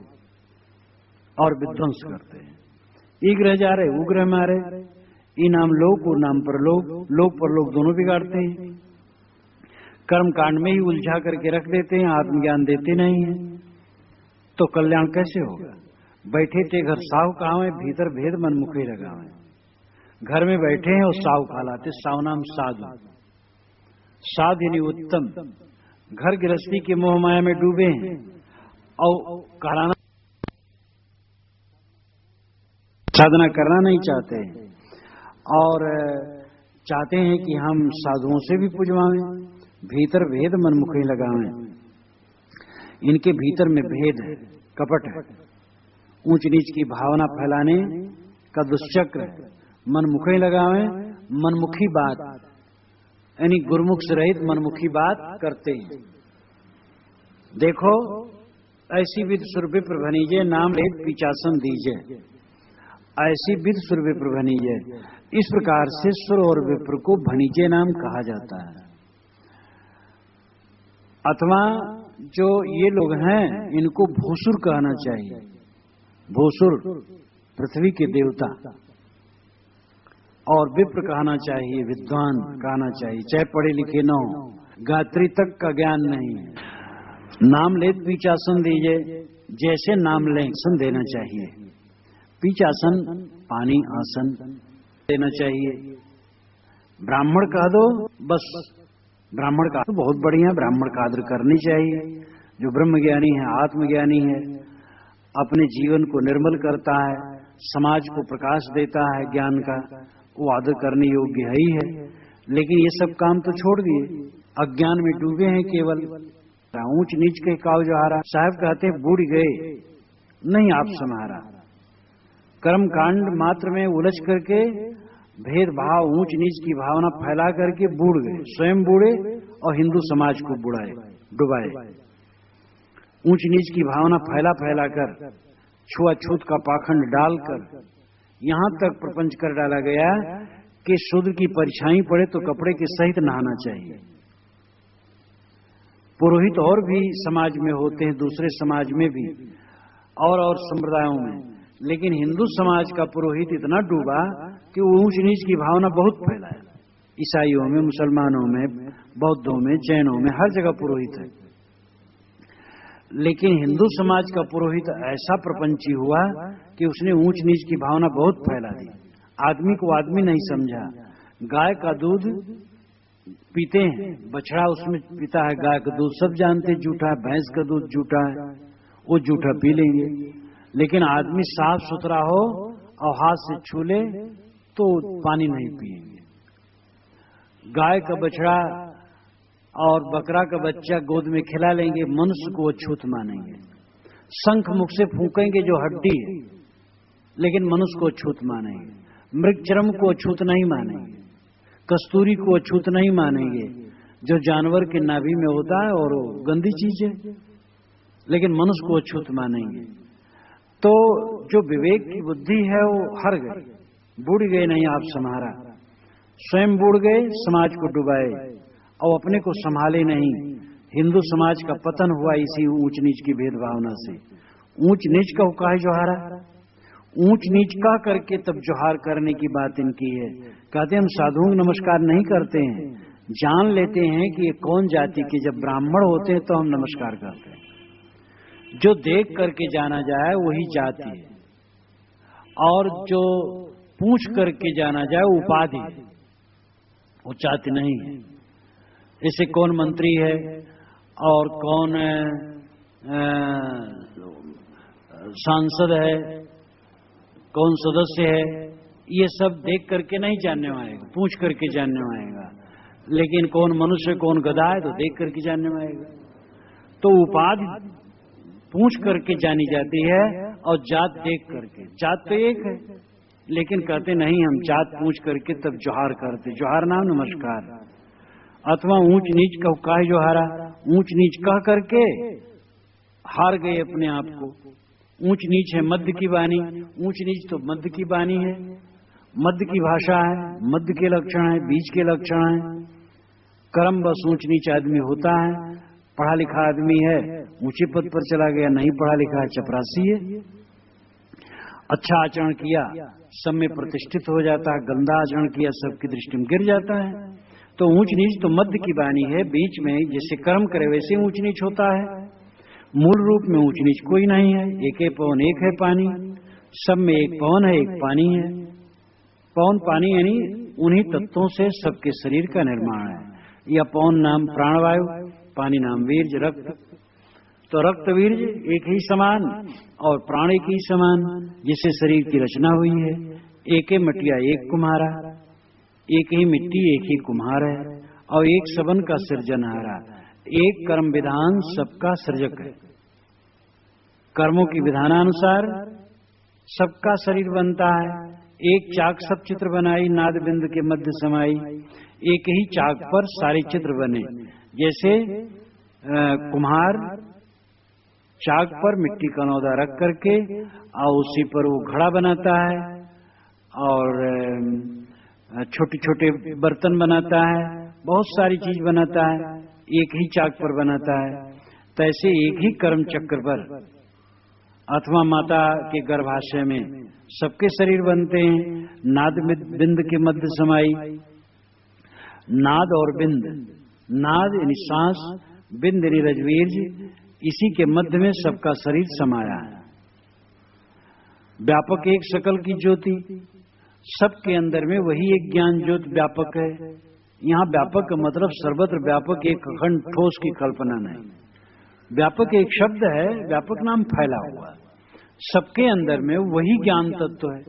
और विध्वंस करते हैं। ईग्रह जा रहे उग्रह मारे, ई नाम लोक और नाम परलोक, लोक परलोक दोनों बिगाड़ते हैं। कर्म कांड में ही उलझा करके रख देते हैं, आत्मज्ञान देते नहीं है, तो कल्याण कैसे होगा। बैठे थे घर साव कहावे, भीतर भेद मन मुखे लगावे। घर में बैठे हैं और साव कहलाते, साव नाम साधु, साध यानी उत्तम। घर गृहस्थी के मोह माया में डूबे हैं और कहलाना, साधना करना नहीं चाहते, और चाहते हैं कि हम साधुओं से भी पुजवाएं, भीतर भेद मन मुखे लगावें। इनके भीतर में भेद है, कपट है, ऊंच नीच की भावना फैलाने का दुष्चक्र है। मन मुखे लगावें, मनमुखी बात यानी गुरुमुख से रहित मनमुखी बात करते हैं। देखो ऐसी विद सुरविप्र भनीजे, नाम रहित पीचासन दीजे। ऐसी विद सुरविप्र भनीजे, इस प्रकार से सुर और विप्र को भनीजे नाम कहा जाता है। अथवा जो ये लोग हैं इनको भूसुर कहना चाहिए। भूसुर पृथ्वी के देवता, और विप्र कहना चाहिए, विद्वान कहना चाहिए, चाहे पढ़े लिखे न हो, गायत्री तक का ज्ञान नहीं है। नाम ले पीचासन दीजिए, जैसे नाम लें सन देना चाहिए। पीचासन पानी आसन देना चाहिए। ब्राह्मण कह दो बस, ब्राह्मण का तो बहुत बढ़िया, ब्राह्मण का आदर करनी चाहिए। जो ब्रह्मज्ञानी है, आत्मज्ञानी है, अपने जीवन को निर्मल करता है, समाज को प्रकाश देता है ज्ञान का, वो आदर करने योग्य है ही है। लेकिन ये सब काम तो छोड़ दिए, अज्ञान में डूबे हैं केवल, ऊंच नीच के काव जोहारा। साहब कहते हैं बूढ़ गए नहीं आप समारा, कर्म कांड मात्र में उलझ करके भेदभाव ऊंच नीच की भावना फैला करके बूढ़ गए, स्वयं बूढ़े और हिंदू समाज को बुढ़ाए डुबाए। ऊंच नीच की भावना फैला फैला कर, छुआछूत का पाखंड डालकर यहां तक प्रपंच कर डाला गया कि शूद्र की परछाई पड़े तो कपड़े के सहित नहाना चाहिए। पुरोहित और भी समाज में होते हैं, दूसरे समाज में भी और संप्रदायों में, लेकिन हिंदू समाज का पुरोहित इतना डूबा कि वो ऊंच नीच की भावना बहुत फैला है। ईसाइयों में, मुसलमानों में, बौद्धों में, जैनों में, हर जगह पुरोहित है। लेकिन हिंदू समाज का पुरोहित ऐसा प्रपंची हुआ कि उसने ऊंच नीच की भावना बहुत फैला दी। आदमी को आदमी नहीं समझा। गाय का दूध पीते हैं, बछड़ा उसमें पीता है, गाय का दूध सब जानते झूठा है, भैंस का दूध झूठा है, वो झूठा पी लेंगे। लेकिन आदमी साफ सुथरा हो और हाथ से छू ले तो पानी नहीं पिएंगे। गाय का बछड़ा और बकरा का बच्चा गोद में खिला लेंगे, मनुष्य को अछूत मानेंगे। शंख मुख से फूकेंगे जो हड्डी है, लेकिन मनुष्य को अछूत मानेंगे। मृगचर्म को अछूत नहीं मानेंगे, कस्तूरी को अछूत नहीं मानेंगे, जो जानवर के नाभि में होता है और वो गंदी चीज है, लेकिन मनुष्य को अछूत मानेंगे। तो जो विवेक की बुद्धि है वो हर गई, बूढ़ गए नहीं आप समारा। स्वयं बूढ़ गए, समाज को डुबाए और अपने को संभाले नहीं। हिंदू समाज का पतन हुआ इसी ऊंच नीच की भेद भावना से। ऊंच नीच का हुक्का है जोहारा, ऊंच नीच का करके तब जोहार करने की बात इनकी है। कहते हम साधुओं को नमस्कार नहीं करते हैं, जान लेते हैं कि ये कौन जाति के। जब ब्राह्मण होते हैं तो हम नमस्कार करते हैं, जो देख करके जाना जाए वही जाति है, और जो पूछ करके जाना जाए उपाधि, वो जाति नहीं है। जैसे कौन मंत्री है और कौन सांसद है, कौन सदस्य है, ये सब देख करके नहीं जानने में आएगा, पूछ करके जानने में आएगा। लेकिन कौन मनुष्य कौन गधा है तो देख करके जानने में आएगा। तो उपाधि पूछ करके जानी जाती है और जात देख करके। जात तो एक है, लेकिन कहते नहीं हम जात पूछ करके तब जोहार करते। जोहार नाम नमस्कार, अथवा ऊंच नीच का जोहारा, ऊंच नीच कह करके हार गए अपने आप को। ऊंच नीच है मध्य की वाणी, ऊंच नीच तो मध्य की वाणी है, मध्य की भाषा है, मध्य के लक्षण है, बीच के लक्षण है। कर्म बस ऊंच नीच आदमी होता है। पढ़ा लिखा आदमी है ऊंचे पद पर चला गया, नहीं पढ़ा लिखा है चपरासी है। अच्छा आचरण किया सब में प्रतिष्ठित हो जाता है, गंदा आचरण किया सबकी दृष्टि में गिर जाता है। तो ऊंच नीच तो मध्य की वाणी है, बीच में जैसे कर्म करे वैसे ऊंच नीच होता है। मूल रूप में ऊंच नीच कोई नहीं है, एक है पवन एक है पानी, सब में एक पवन है एक पानी है। पवन पानी यानी उन्हीं तत्वों से सबके शरीर का निर्माण है। या पवन नाम प्राणवायु, पानी नाम वीर्ज रक्त। तो रक्त वीर्ज एक ही समान और प्राण एक ही समान, जिससे शरीर की रचना हुई है। एक ही मटिया एक कुम्हारा, एक ही मिट्टी एक ही कुम्हार है, और एक सबन का सृजनहारा। एक कर्म विधान सबका सृजक है। कर्मों की विधानानुसार सबका शरीर बनता है। एक चाक सब चित्र बनाई, नाद बिंद के मध्य समाई। एक ही चाक पर सारे चित्र बने। जैसे कुम्हार चाक पर मिट्टी का नौदा रख करके और उसी पर वो घड़ा बनाता है और छोटे छोटे बर्तन बनाता है, बहुत सारी चीज बनाता है, एक ही चाक पर बनाता है। तैसे एक ही कर्म चक्र पर अथवा माता के गर्भाशय में सबके शरीर बनते हैं। नाद बिंद के मध्य समाई। नाद और बिंद, नाद यानी सांस, बिंद यानी रजवीर्ज, इसी के मध्य में सबका शरीर समाया है। व्यापक एक सकल की ज्योति, सबके अंदर में वही एक ज्ञान ज्योति व्यापक है। यहाँ व्यापक का मतलब सर्वत्र व्यापक, एक अखंड ठोस की कल्पना नहीं। व्यापक एक शब्द है, व्यापक नाम फैला हुआ। सबके अंदर में वही ज्ञान तत्व है,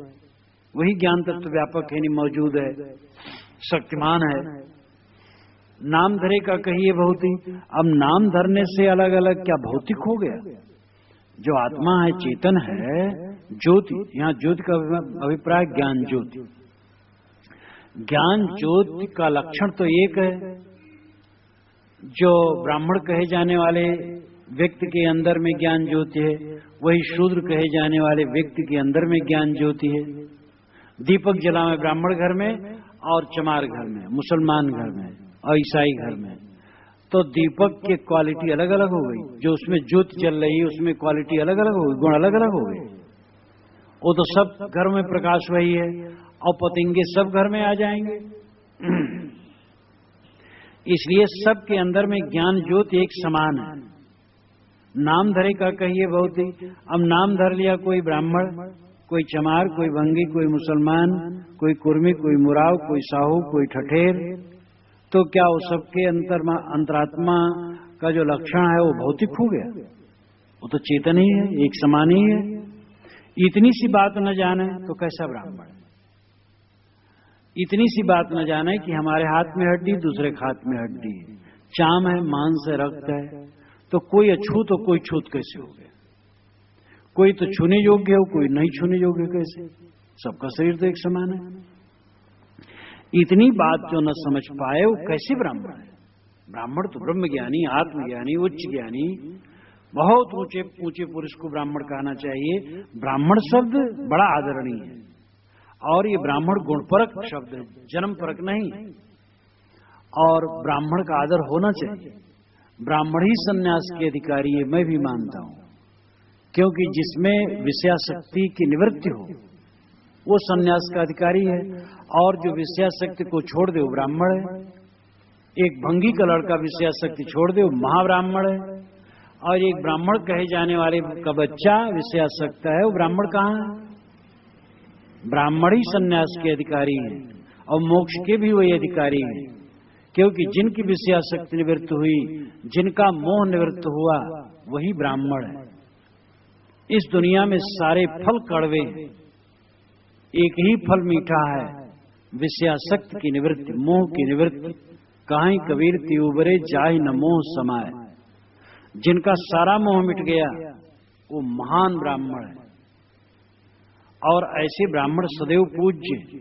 वही ज्ञान तत्व व्यापक है, नहीं मौजूद है, शक्तिमान है। नाम धरे का कहिए भौतिक। अब नाम धरने से अलग अलग क्या भौतिक हो गया? जो आत्मा है, चेतन है, ज्योति। यहाँ ज्योति का अभिप्राय ज्ञान ज्योति। ज्ञान ज्योति का लक्षण तो एक है। जो ब्राह्मण कहे जाने वाले व्यक्ति के अंदर में ज्ञान ज्योति है, वही शूद्र कहे जाने वाले व्यक्ति के अंदर में ज्ञान ज्योति है। दीपक जलावे ब्राह्मण घर में और चमार घर में, मुसलमान घर में और ईसाई घर में, तो दीपक की क्वालिटी अलग अलग हो गई। जो उसमें ज्योति जल रही है उसमें क्वालिटी अलग अलग हो गई, गुण अलग अलग हो गए। वो तो सब घर में प्रकाश वही है, और पतंगे सब घर में आ जाएंगे। इसलिए सबके अंदर में ज्ञान ज्योति एक समान है। नाम धरे का कहिए भौतिक। अब नाम धर लिया कोई ब्राह्मण, कोई चमार, कोई भंगी, कोई मुसलमान, कोई कुर्मी, कोई मुराव, कोई साहू, कोई ठठेर, तो क्या वो सबके अंतरात्मा का जो लक्षण है वो भौतिक हो गया? वो तो चेतन ही है, एक समान ही है। इतनी सी बात न जाने तो कैसा ब्राह्मण? इतनी सी बात न जाने कि हमारे हाथ में हड्डी, दूसरे के हाथ में हड्डी है, चाम है, मांस है, रक्त है, तो कोई अछूत और कोई छूत कैसे हो गया? कोई तो छूने योग्य हो, कोई नहीं छूने योग्य कैसे? सबका शरीर तो एक समान है। इतनी बात जो न समझ पाए वो कैसे ब्राह्मण है? ब्राह्मण तो ब्रह्मज्ञानी, आत्मज्ञानी, उच्च ज्ञानी, बहुत ऊंचे ऊंचे पुरुष को ब्राह्मण कहना चाहिए। ब्राह्मण शब्द बड़ा आदरणीय है, और ये ब्राह्मण गुणपरक शब्द है, जन्म परक नहीं। और ब्राह्मण का आदर होना चाहिए। ब्राह्मण ही सन्यास के अधिकारी है, मैं भी मानता हूं, क्योंकि जिसमें विषयाशक्ति की निवृत्ति हो वो सन्यास का अधिकारी है। और जो विषयाशक्ति को छोड़ दे वो ब्राह्मण है। एक भंगी का लड़का विषयाशक्ति छोड़ दे वो महाब्राह्मण है। और एक ब्राह्मण कहे जाने वाले का बच्चा विषयासक्त है, वो ब्राह्मण कहाँ है? ब्राह्मण ही सन्यास के अधिकारी हैं और मोक्ष के भी वही अधिकारी हैं, क्योंकि जिनकी विषयासक्ति निवृत्त हुई, जिनका मोह निवृत्त हुआ, वही ब्राह्मण है। इस दुनिया में सारे फल कड़वे, एक ही फल मीठा है, विषयासक्त की निवृत्ति, मोह की निवृत्ति। कहीं कबीर त्युबरे जाहि न मोह समाए। जिनका सारा मोह मिट गया वो महान ब्राह्मण है, और ऐसे ब्राह्मण सदैव पूज्य।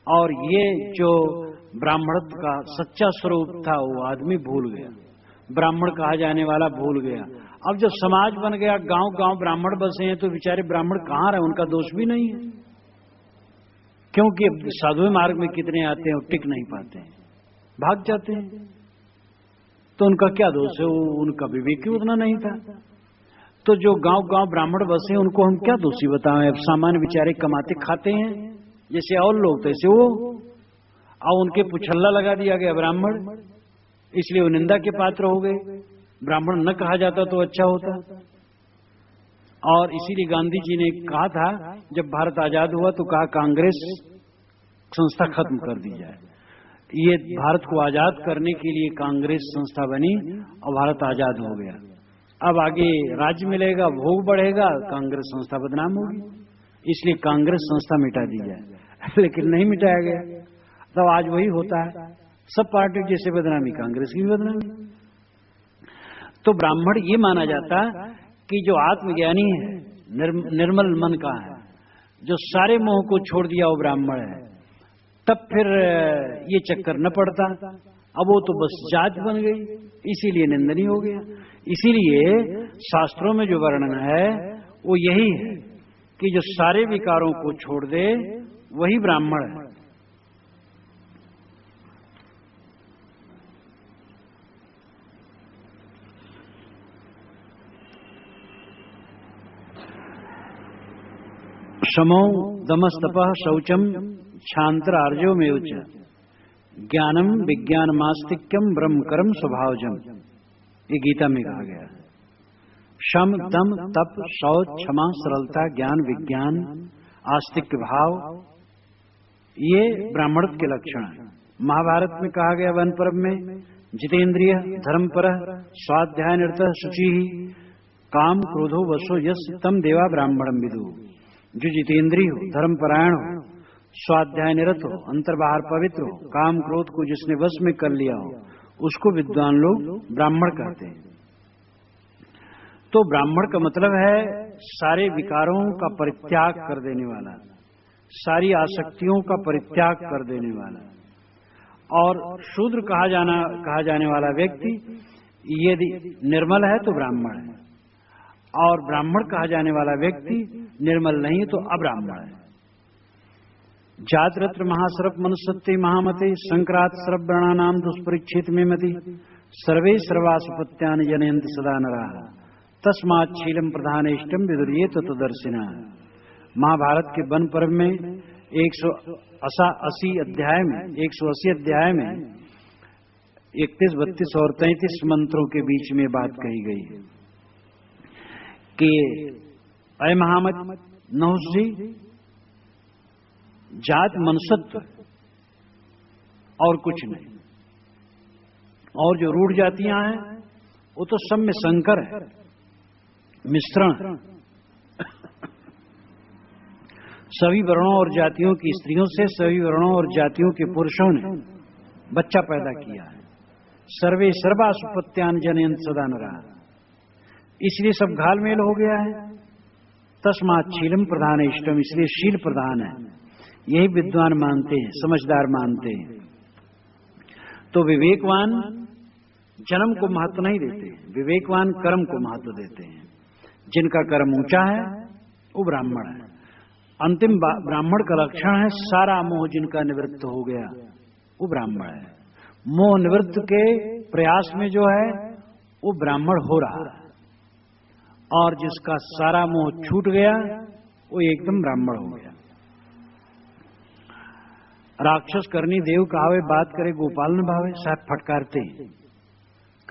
और ये जो ब्राह्मणत्व का सच्चा स्वरूप था वो आदमी भूल गया, ब्राह्मण कहा जाने वाला भूल गया। अब जब समाज बन गया, गांव गांव ब्राह्मण बसे हैं, तो बेचारे ब्राह्मण कहाँ रहे? उनका दोष भी नहीं है, क्योंकि अब साधु मार्ग में कितने आते हैं और टिक नहीं पाते हैं, भाग जाते हैं। तो उनका क्या दोष है? उनका विवेक ही उतना नहीं था। तो जो गांव गांव ब्राह्मण बसे उनको हम क्या दोषी बताएं? अब सामान्य बेचारे कमाते खाते हैं जैसे और लोग, तैसे वो। और उनके पुछल्ला लगा दिया गया ब्राह्मण, इसलिए वो निंदा के पात्र हो गए। ब्राह्मण न कहा जाता तो अच्छा होता। और इसीलिए गांधी जी ने कहा था, जब भारत आजाद हुआ तो कहा कांग्रेस संस्था खत्म कर दी जाए। ये भारत को आजाद करने के लिए कांग्रेस संस्था बनी और भारत आजाद हो गया। अब आगे राज्य मिलेगा, भोग बढ़ेगा, कांग्रेस संस्था बदनाम होगी, इसलिए कांग्रेस संस्था मिटा दी जाए। लेकिन नहीं मिटाया गया। तब आज वही होता है, सब पार्टी जैसे बदनामी, कांग्रेस की भी बदनामी। तो ब्राह्मण ये माना जाता कि जो आत्मज्ञानी है, निर्मल मन का है, जो सारे मोह को छोड़ दिया, वो ब्राह्मण है। तब फिर ये चक्कर न पड़ता। अब वो तो बस जात बन गई, इसीलिए निंदनीय हो गया। इसीलिए शास्त्रों में जो वर्णन है वो यही है कि जो सारे विकारों को छोड़ दे वही ब्राह्मण है। समो दमस्तपः शौचम क्षांतर आर्जो में उच्च ज्ञानम विज्ञान मास्तिक्यम ब्रह्म कर्म स्वभावजम। ये गीता में कहा गया। शम दम तप शौच क्षमा सरलता ज्ञान विज्ञान आस्तिक्य भाव, ये ब्राह्मण के लक्षण है। महाभारत में कहा गया वन पर्व में, जितेंद्रिय धर्मपर स्वाध्याय निरत शुचि काम क्रोधो वशो यस तम देवा ब्राह्मणम विदु। जो जितेंद्रिय हो, धर्मपरायण हो, स्वाध्याय निरत हो, अंतर्बाहर पवित्र हो, काम क्रोध को जिसने वश में कर लिया हो, उसको विद्वान लोग ब्राह्मण कहते हैं। तो ब्राह्मण का मतलब है सारे विकारों का परित्याग कर देने वाला, सारी आसक्तियों का परित्याग कर देने वाला। और शूद्र कहा जाने वाला व्यक्ति यदि निर्मल है तो ब्राह्मण है, और ब्राह्मण कहा जाने वाला व्यक्ति निर्मल नहीं है तो अब्राह्मण है। जात रत्र महासरप मनुष्यत्ते महामते संक्रांत सरब वर्णानाम दुष्परिच्छेद में मति सर्वे सर्वासुपत्यान जनयंत सदा नरा तस्मात् शीलम प्रधानेष्टम विदुर्ये तत्वदर्शिना। महाभारत के वन पर्व में 180 अध्याय में 180 अध्याय में 31, 32 और 33 मंत्रों के बीच में बात कही गई है कि अय महामत नहुष जी, जात मनुष्यत्व और कुछ नहीं, और जो रूढ़ जातियां हैं वो तो सब में संकर है, मिश्रण। सभी वर्णों और जातियों की स्त्रियों से, सभी वर्णों और जातियों के पुरुषों ने बच्चा पैदा किया है। सर्वे सर्वा सुपत्यान जनयंत सदा नरा, इसलिए सब घालमेल हो गया है। तस्मात् शीलम प्रधान इष्टम, इसलिए शील प्रधान है। यही विद्वान मानते हैं, समझदार मानते हैं। तो विवेकवान जन्म को महत्व नहीं देते, विवेकवान कर्म को महत्व देते हैं। जिनका कर्म ऊंचा है वो ब्राह्मण है। अंतिम ब्राह्मण का लक्षण है सारा मोह जिनका निवृत्त हो गया वो ब्राह्मण है। मोह निवृत्त के प्रयास में जो है वो ब्राह्मण हो रहा है, और जिसका सारा मोह छूट गया वो एकदम ब्राह्मण हो गया। राक्षस करनी देव कहावे, बात करे गोपाल न भावे, साहब फटकारते हैं।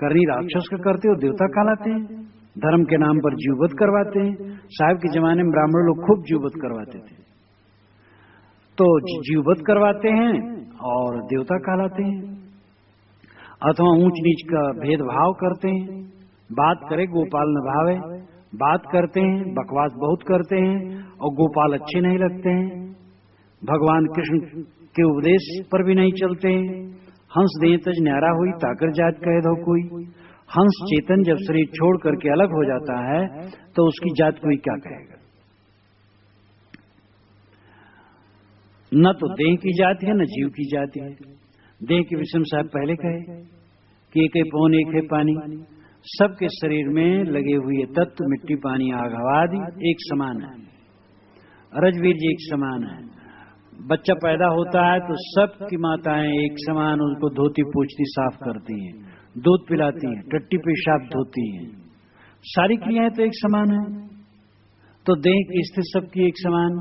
करनी राक्षस का करते हो देवता कहलाते हैं। धर्म के नाम पर जीववध करवाते हैं। साहब के जमाने में ब्राह्मण लोग खूब जीववध करवाते थे, तो जीववध करवाते हैं और देवता कहलाते हैं। अथवा ऊंच नीच का भेदभाव करते हैं। बात करे गोपाल न भावे, बात करते हैं, बकवास बहुत करते हैं और गोपाल अच्छे नहीं लगते हैं। भगवान कृष्ण के उपदेश पर भी नहीं चलते हैं। हंस दे तज न्यारा हुई ताकर जात कहे दो कोई। हंस चेतन जब शरीर छोड़ करके अलग हो जाता है तो उसकी जात कोई क्या कहेगा। न तो देह की जाति है न जीव की जाति है। देह के विषय में साहब पहले कहे कि एक है पौन एक है पानी। सबके शरीर में लगे हुए तत्व मिट्टी पानी आग हवा आदि एक समान है। रजवीर जी एक समान है। बच्चा पैदा होता है तो सबकी माताएं एक समान उनको धोती पोंछती साफ करती हैं, दूध पिलाती हैं, टट्टी पेशाब धोती हैं। सारी क्रियाएं तो एक समान है। तो देह की स्थिति सबकी एक समान।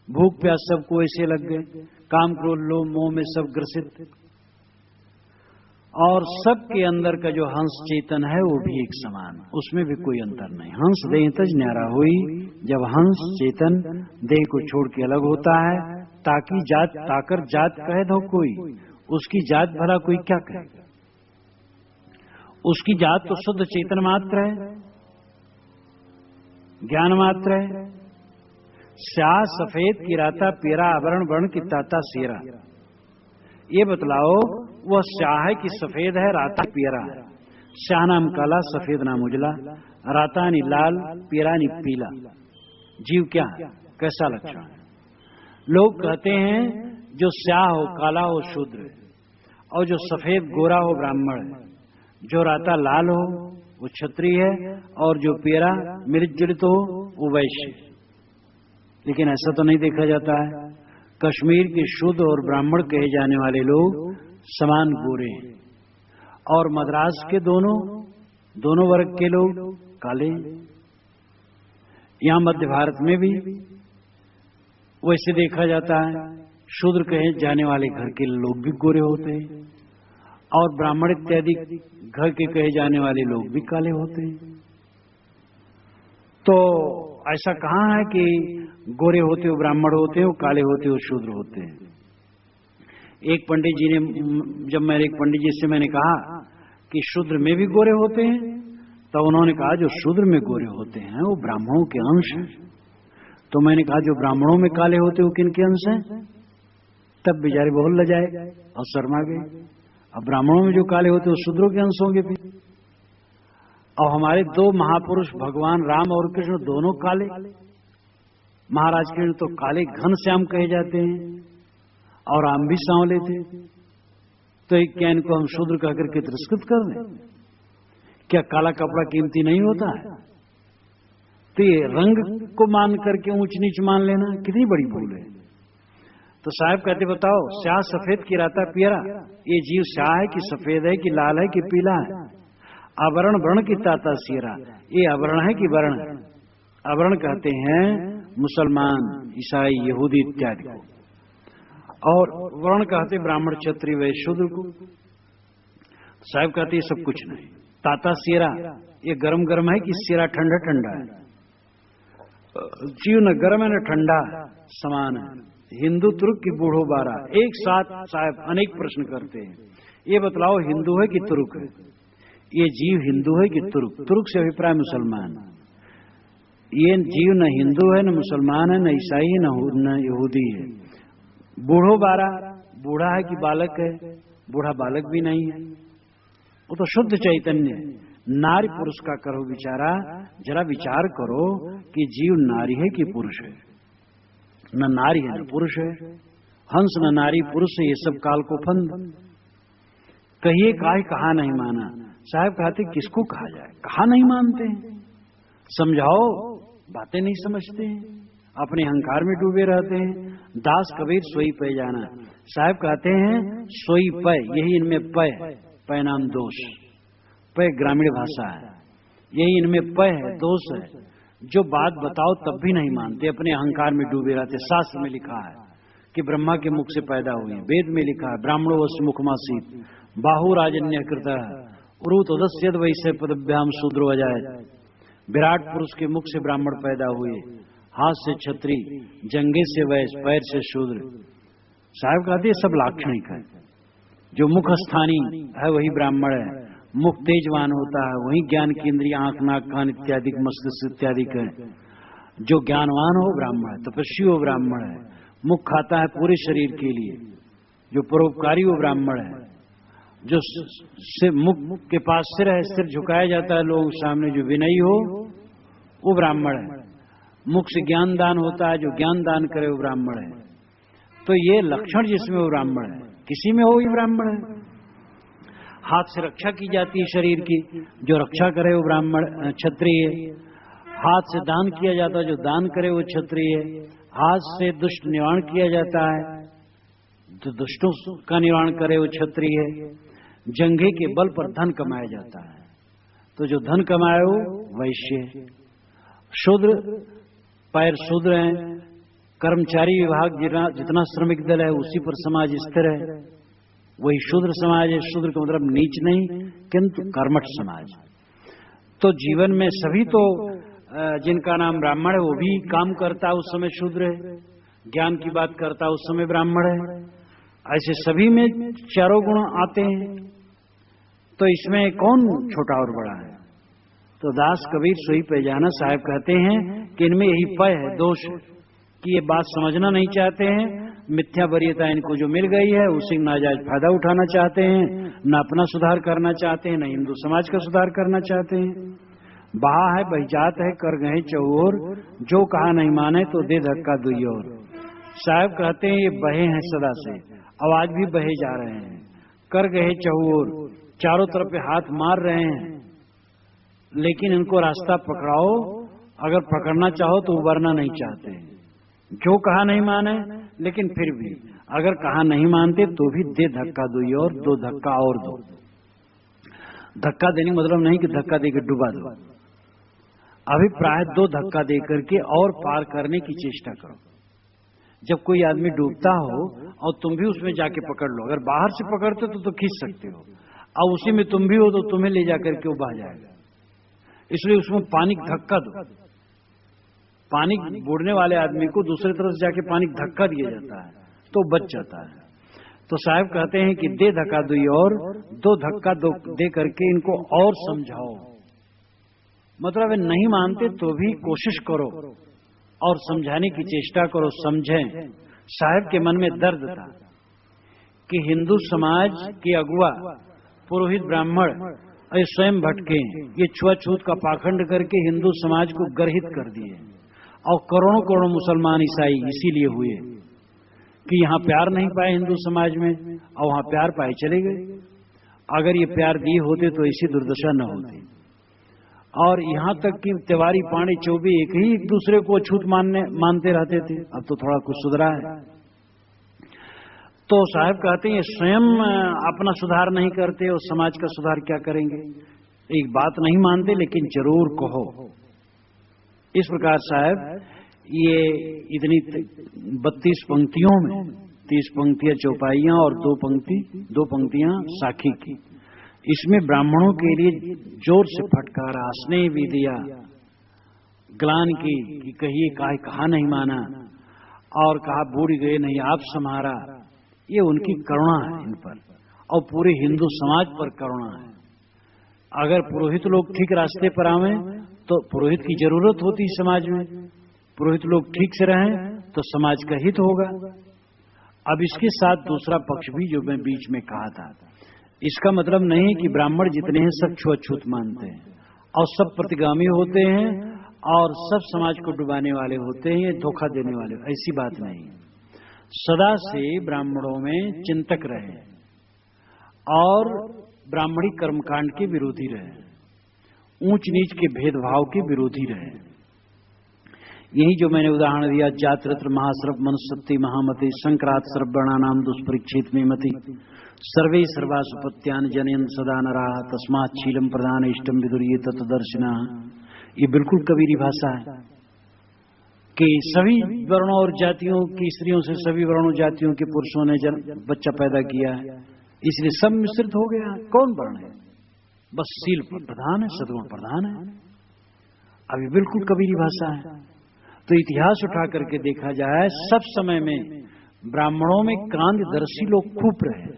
भूख प्यास सबको ऐसे लग गए, काम क्रोध लोभ मोह में सब ग्रसित। और सबके अंदर का जो हंस चेतन है वो भी एक समान, उसमें भी कोई अंतर नहीं। हंस देह तज न्यारा हुई। जब हंस चेतन देह को छोड़ के अलग होता है ताकि जात ताकर जात कहे दो कोई। उसकी जात भला कोई क्या कहेगा। उसकी जात तो शुद्ध चेतन मात्र है, ज्ञान मात्र है। स्याह सफेद किराता पीरा आभरण वर्ण की ताता सेरा। ये बतलाओ वह स्याह है कि सफेद है, राता पीरा है। स्याह नाम काला, सफेद नाम उजला, राता नी लाल, पीरा नी पीला। जीव क्या है, कैसा लक्षण है। लोग कहते हैं जो स्याह हो काला हो शूद्र है, और जो सफेद गोरा हो ब्राह्मण है, जो राता लाल हो वो क्षत्रिय है, और जो पीरा मिलित जुलित हो वो वैश्य। लेकिन ऐसा तो नहीं देखा जाता है। कश्मीर के शुद्ध और ब्राह्मण कहे जाने वाले लोग समान गोरे हैं, और मद्रास के दोनों वर्ग के लोग काले। यहां मध्य भारत में भी वैसे देखा जाता है। शूद्र कहे जाने वाले घर के लोग भी गोरे होते हैं, और ब्राह्मण इत्यादि घर के कहे जाने वाले लोग भी काले होते हैं। तो ऐसा कहाँ है कि गोरे होते हो ब्राह्मण होते हो, काले होते हो शूद्र होते हैं। एक पंडित जी ने, जब मैं एक पंडित जी से मैंने कहा कि शूद्र में भी गोरे होते हैं, तो उन्होंने कहा जो शूद्र में गोरे होते हैं वो ब्राह्मणों के अंश हैं। तो मैंने कहा जो ब्राह्मणों में काले होते हो किन के अंश हैं। तब बेचारे बहुत लजाए और शर्मा गए। अब ब्राह्मणों में जो काले होते हो शूद्रों के अंश होंगे फिर। और हमारे दो महापुरुष भगवान राम और कृष्ण दोनों काले। महाराज कृष्ण तो काले घन श्याम कहे जाते हैं, और राम भी सांवले थे। तो एक क्या इनको हम शूद्र कहकर के तिरस्कृत कर दें। क्या काला कपड़ा कीमती नहीं होता है। तो ये रंग को मान करके ऊंच नीच मान लेना कितनी बड़ी भूल है। तो साहब कहते बताओ स्याह सफेद की राता पीरा। ये जीव स्याह है कि सफेद है कि लाल है कि पीला है। आवरण वर्ण की ताता सीरा। ये आवरण है कि वर्ण है। आवरण कहते हैं मुसलमान ईसाई यहूदी इत्यादि को, और वर्ण कहते ब्राह्मण क्षत्रिय वैश्य शूद्र को। साहब कहते ये सब कुछ नहीं। ताता सीरा ये गरम गरम है कि सीरा ठंडा ठंडा है। जीव न गर्म है न ठंडा, समान है। हिंदू तुर्क की बूढ़ो बारा। एक साथ साहब अनेक प्रश्न करते हैं। ये बतलाओ हिंदू है कि तुर्क है। ये जीव हिंदू है कि तुर्क। तुर्क से अभिप्राय मुसलमान। ये जीव न हिंदू है न मुसलमान है न ईसाई है न यहूदी है। बूढ़ो बारा, बूढ़ा है कि बालक है। बूढ़ा बालक भी नहीं है, वो तो शुद्ध चैतन्य है। नारी पुरुष का करो विचारा। जरा विचार करो कि जीव नारी है कि पुरुष है। न नारी है न पुरुष है। हंस न नारी पुरुष है। ये सब काल को फंद। कहिए काहे कहा नहीं माना। साहब कहते किसको कहा जाए, कहा नहीं मानते हैं। समझाओ, बातें नहीं समझते हैं, अपने अहंकार में डूबे रहते हैं। दास कबीर सोई पे जाना। साहब कहते हैं सोई पय, यही इनमें पय है। पय नाम दोष। पय ग्रामीण भाषा है, यही इनमें पय है, दोष है। जो बात बताओ तब भी नहीं मानते, अपने अहंकार में डूबे रहते। शास्त्र में लिखा है कि ब्रह्मा के मुख से पैदा हुए। वेद में लिखा है ब्राह्मणो वस्य मुखमासीत बाहु राजन्य कृत उरुतोदस्यद वैसे पदभ्याम शूद्रो अजायत। विराट पुरुष के मुख से ब्राह्मण पैदा हुए, हाथ से क्षत्रि, जंघे से वैश्य, पैर से शूद्र। साहब कहते हैं सब लाक्षणिक है। जो मुख स्थानी है वही ब्राह्मण है, मुख तेजवान होता है, वही ज्ञान की इंद्रिय आंख नाक कान इत्यादि मस्तिष्क इत्यादि है। जो ज्ञानवान हो ब्राह्मण है, तपस्वी हो ब्राह्मण है, मुख खाता है पूरे शरीर के लिए, जो परोपकारी हो ब्राह्मण है, जो मुख के पास सिर है, सिर झुकाया जाता है लोगों के सामने, जो विनयी हो वो ब्राह्मण है। मुख से ज्ञान दान होता है, जो ज्ञान दान करे वो ब्राह्मण है। तो ये लक्षण जिसमें वो ब्राह्मण है, किसी में हो ये ब्राह्मण है। हाथ से रक्षा की जाती है शरीर की, जो रक्षा करे वो ब्राह्मण क्षत्रिय है। हाथ से दान किया जाता है, जो दान करे वो क्षत्रिय है। हाथ से दुष्ट निवारण किया जाता है, जो दुष्टों का निवारण करे वो क्षत्रिय है। जंघे के बल पर धन कमाया जाता है, तो जो धन कमाए वो वैश्य। शूद्र, पैर शूद्र हैं। कर्मचारी विभाग जितना श्रमिक दल है उसी पर समाज स्थिर है, वही शूद्र समाज है। शूद्र का मतलब नीच नहीं, किंतु कर्मठ समाज। तो जीवन में सभी तो जिनका नाम ब्राह्मण है वो भी काम करता है उस समय शूद्र है, ज्ञान की बात करता है उस समय ब्राह्मण है। ऐसे सभी में चारों गुण आते हैं, तो इसमें कौन छोटा और बड़ा है? तो दास कबीर सोई पहचाना साहब कहते हैं कि इनमें यही पय है, दोष है कि ये बात समझना नहीं चाहते हैं। मिथ्या वरीयता इनको जो मिल गई है उसी नाजायज फायदा उठाना चाहते हैं, न अपना सुधार करना चाहते हैं, न हिंदू समाज का सुधार करना चाहते हैं। बहा है बहिजात है कर गए चौर, जो कहा नहीं माने तो दे धक्का दुई और। साहब कहते हैं ये बहे हैं सदा से, आवाज भी बहे जा रहे हैं। कर गए चौर, चारों तरफ पे हाथ मार रहे हैं, लेकिन इनको रास्ता पकड़ाओ, अगर पकड़ना चाहो तो उबरना नहीं चाहते। जो कहा नहीं माने, लेकिन फिर भी अगर कहा नहीं मानते तो भी दे धक्का दो और दो धक्का और दो। धक्का देने का मतलब नहीं कि धक्का देकर डुबा दो, अभिप्राय दो धक्का देकर के और पार करने की चेष्टा करो। जब कोई आदमी डूबता हो और तुम भी उसमें जाके पकड़ लो, अगर बाहर से पकड़ते तो खींच सकते हो, और उसी में तुम भी हो तो तुम्हें ले जाकर के वो बह जाएगा। इसलिए उसमें पानी धक्का दो। पानी बूढ़ने वाले आदमी को दूसरी तरफ से जाके पानी धक्का दिया जाता है तो बच जाता है। तो साहब कहते हैं कि दे धक्का दो और दो धक्का दो दे करके इनको और समझाओ। मतलब नहीं मानते तो भी कोशिश करो और समझाने की चेष्टा करो, समझें। साहब के मन में दर्द था कि हिंदू समाज के अगुआ पुरोहित ब्राह्मण स्वयं भटके, ये छुआछूत का पाखंड करके हिंदू समाज को गर्हित कर दिए, और करोड़ों करोड़ों मुसलमान ईसाई इसीलिए हुए कि यहाँ प्यार नहीं पाए हिंदू समाज में, और वहां प्यार पाए चले गए। अगर ये प्यार दिए होते तो ऐसी दुर्दशा न होती। और यहाँ तक कि तिवारी पांडे चौबे एक दूसरे को अछूत मानते रहते थे। अब तो थोड़ा कुछ सुधरा है। तो साहब कहते हैं स्वयं अपना सुधार नहीं करते और समाज का सुधार क्या करेंगे। एक बात नहीं मानते लेकिन जरूर कहो। इस प्रकार साहब ये इतनी 32 पंक्तियों में 30 पंक्तियां चौपाइयां और दो पंक्तियां साखी की, इसमें ब्राह्मणों के लिए जोर से फटकारा, स्नेह भी दिया, ग्लान की कि कहिए कहा नहीं माना, और कहा बूढ़ गए नहीं आप संहारा। ये उनकी करुणा है इन पर, और पूरे हिंदू समाज पर करुणा है। अगर पुरोहित लोग ठीक रास्ते पर आवे तो पुरोहित की जरूरत होती है समाज में, पुरोहित लोग ठीक से रहें तो समाज का हित होगा। अब इसके साथ दूसरा पक्ष भी जो मैं बीच में कहा था, इसका मतलब नहीं कि ब्राह्मण जितने हैं सब छुआछूत मानते हैं और सब प्रतिगामी होते हैं और सब समाज को डुबाने वाले होते हैं, धोखा देने वाले, ऐसी बात नहीं। सदा से ब्राह्मणों में चिंतक रहे और ब्राह्मणी कर्मकांड के विरोधी रहे, ऊंच नीच के भेदभाव के विरोधी रहे। यही जो मैंने उदाहरण दिया, जात्रत्र महासर्प मनुष्यति महामति संक्रांत सर्ववर्णा नाम दुष्परीक्षित में मति सर्वे सर्वासुपत्यान जनयन सदा नरा तस्मात् शीलम प्रधान इष्टम विदुर्ये तत्दर्शिना। ये बिल्कुल कबीरी भाषा है कि सभी वर्णों और जातियों की स्त्रियों से सभी वर्णों जातियों के पुरुषों ने बच्चा पैदा किया है, इसलिए सब मिश्रित हो गया। कौन वर्ण है? बस सील प्रधान है, सद्गुण प्रधान है। अभी बिल्कुल कबीरी भाषा है। तो इतिहास उठा करके देखा जाए, सब समय में ब्राह्मणों में क्रांतिदर्शी लोग खूब रहे,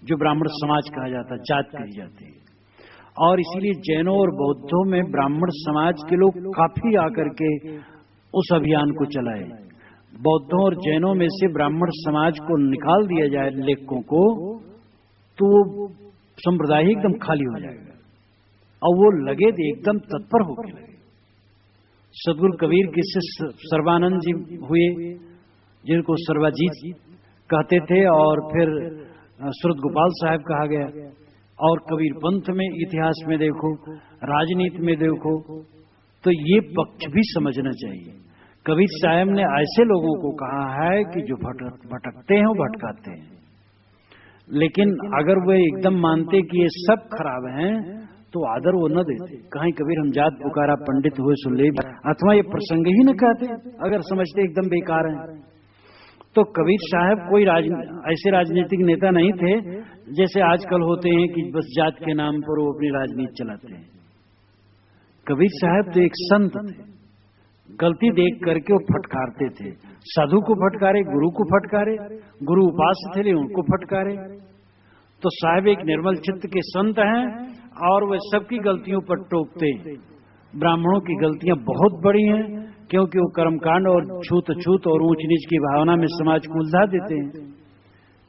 जो ब्राह्मण समाज कहा जाता, जात कही जाती है। और इसीलिए जैनों और बौद्धों में ब्राह्मण समाज के लोग काफी आकर के उस अभियान को चलाए। बौद्धों और जैनों में से ब्राह्मण समाज को निकाल दिया जाए लेखकों को, तो संप्रदाय एकदम खाली हो जाएगा। और वो लगे एकदम तत्पर होकर लगे। सदगुरु कबीर के शिष्य सर्वानंद जी हुए, जिनको सर्वाजीत कहते थे, और फिर सूरत गोपाल साहब कहा गया। और कबीर पंथ में इतिहास में देखो, राजनीति में देखो, तो ये पक्ष भी समझना चाहिए। कबीर साहब ने ऐसे लोगों को कहा है कि जो भटकते हैं वो भटकाते हैं, लेकिन अगर वे एकदम मानते कि ये सब खराब हैं तो आदर वो न देते। कहीं कबीर हम जात पुकारा पंडित हुए सुले, अथवा ये प्रसंग ही न कहते अगर समझते एकदम बेकार हैं। तो कबीर साहब कोई ऐसे राजनीतिक नेता नहीं थे जैसे आजकल होते हैं कि बस जात के नाम पर वो अपनी राजनीति चलाते हैं। कबीर साहब तो एक संत थे, गलती देख करके वो फटकारते थे। साधु को फटकारे, गुरु को फटकारे, गुरु उपास्य थे उनको फटकारे। तो साहब एक निर्मल चित्त के संत हैं और वे सबकी गलतियों पर टोकते। ब्राह्मणों की गलतियां बहुत बड़ी हैं, क्योंकि वो कर्मकांड और छूत और ऊंच नीच की भावना में समाज को उलझा देते हैं।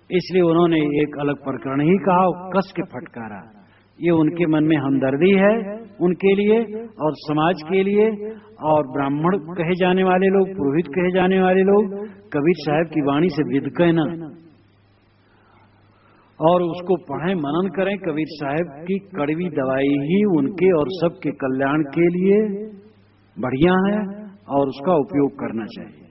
इसलिए उन्होंने एक अलग प्रकरण ही कहा, कस के फटकारा। ये उनके मन में हमदर्दी है उनके लिए और समाज के लिए। और ब्राह्मण कहे जाने वाले लोग, पुरोहित कहे जाने वाले लोग कबीर साहब की वाणी से विद कहना और उसको पढ़ें, मनन करें। कबीर साहब की कड़वी दवाई ही उनके और सबके कल्याण के लिए बढ़िया है और उसका उपयोग करना चाहिए।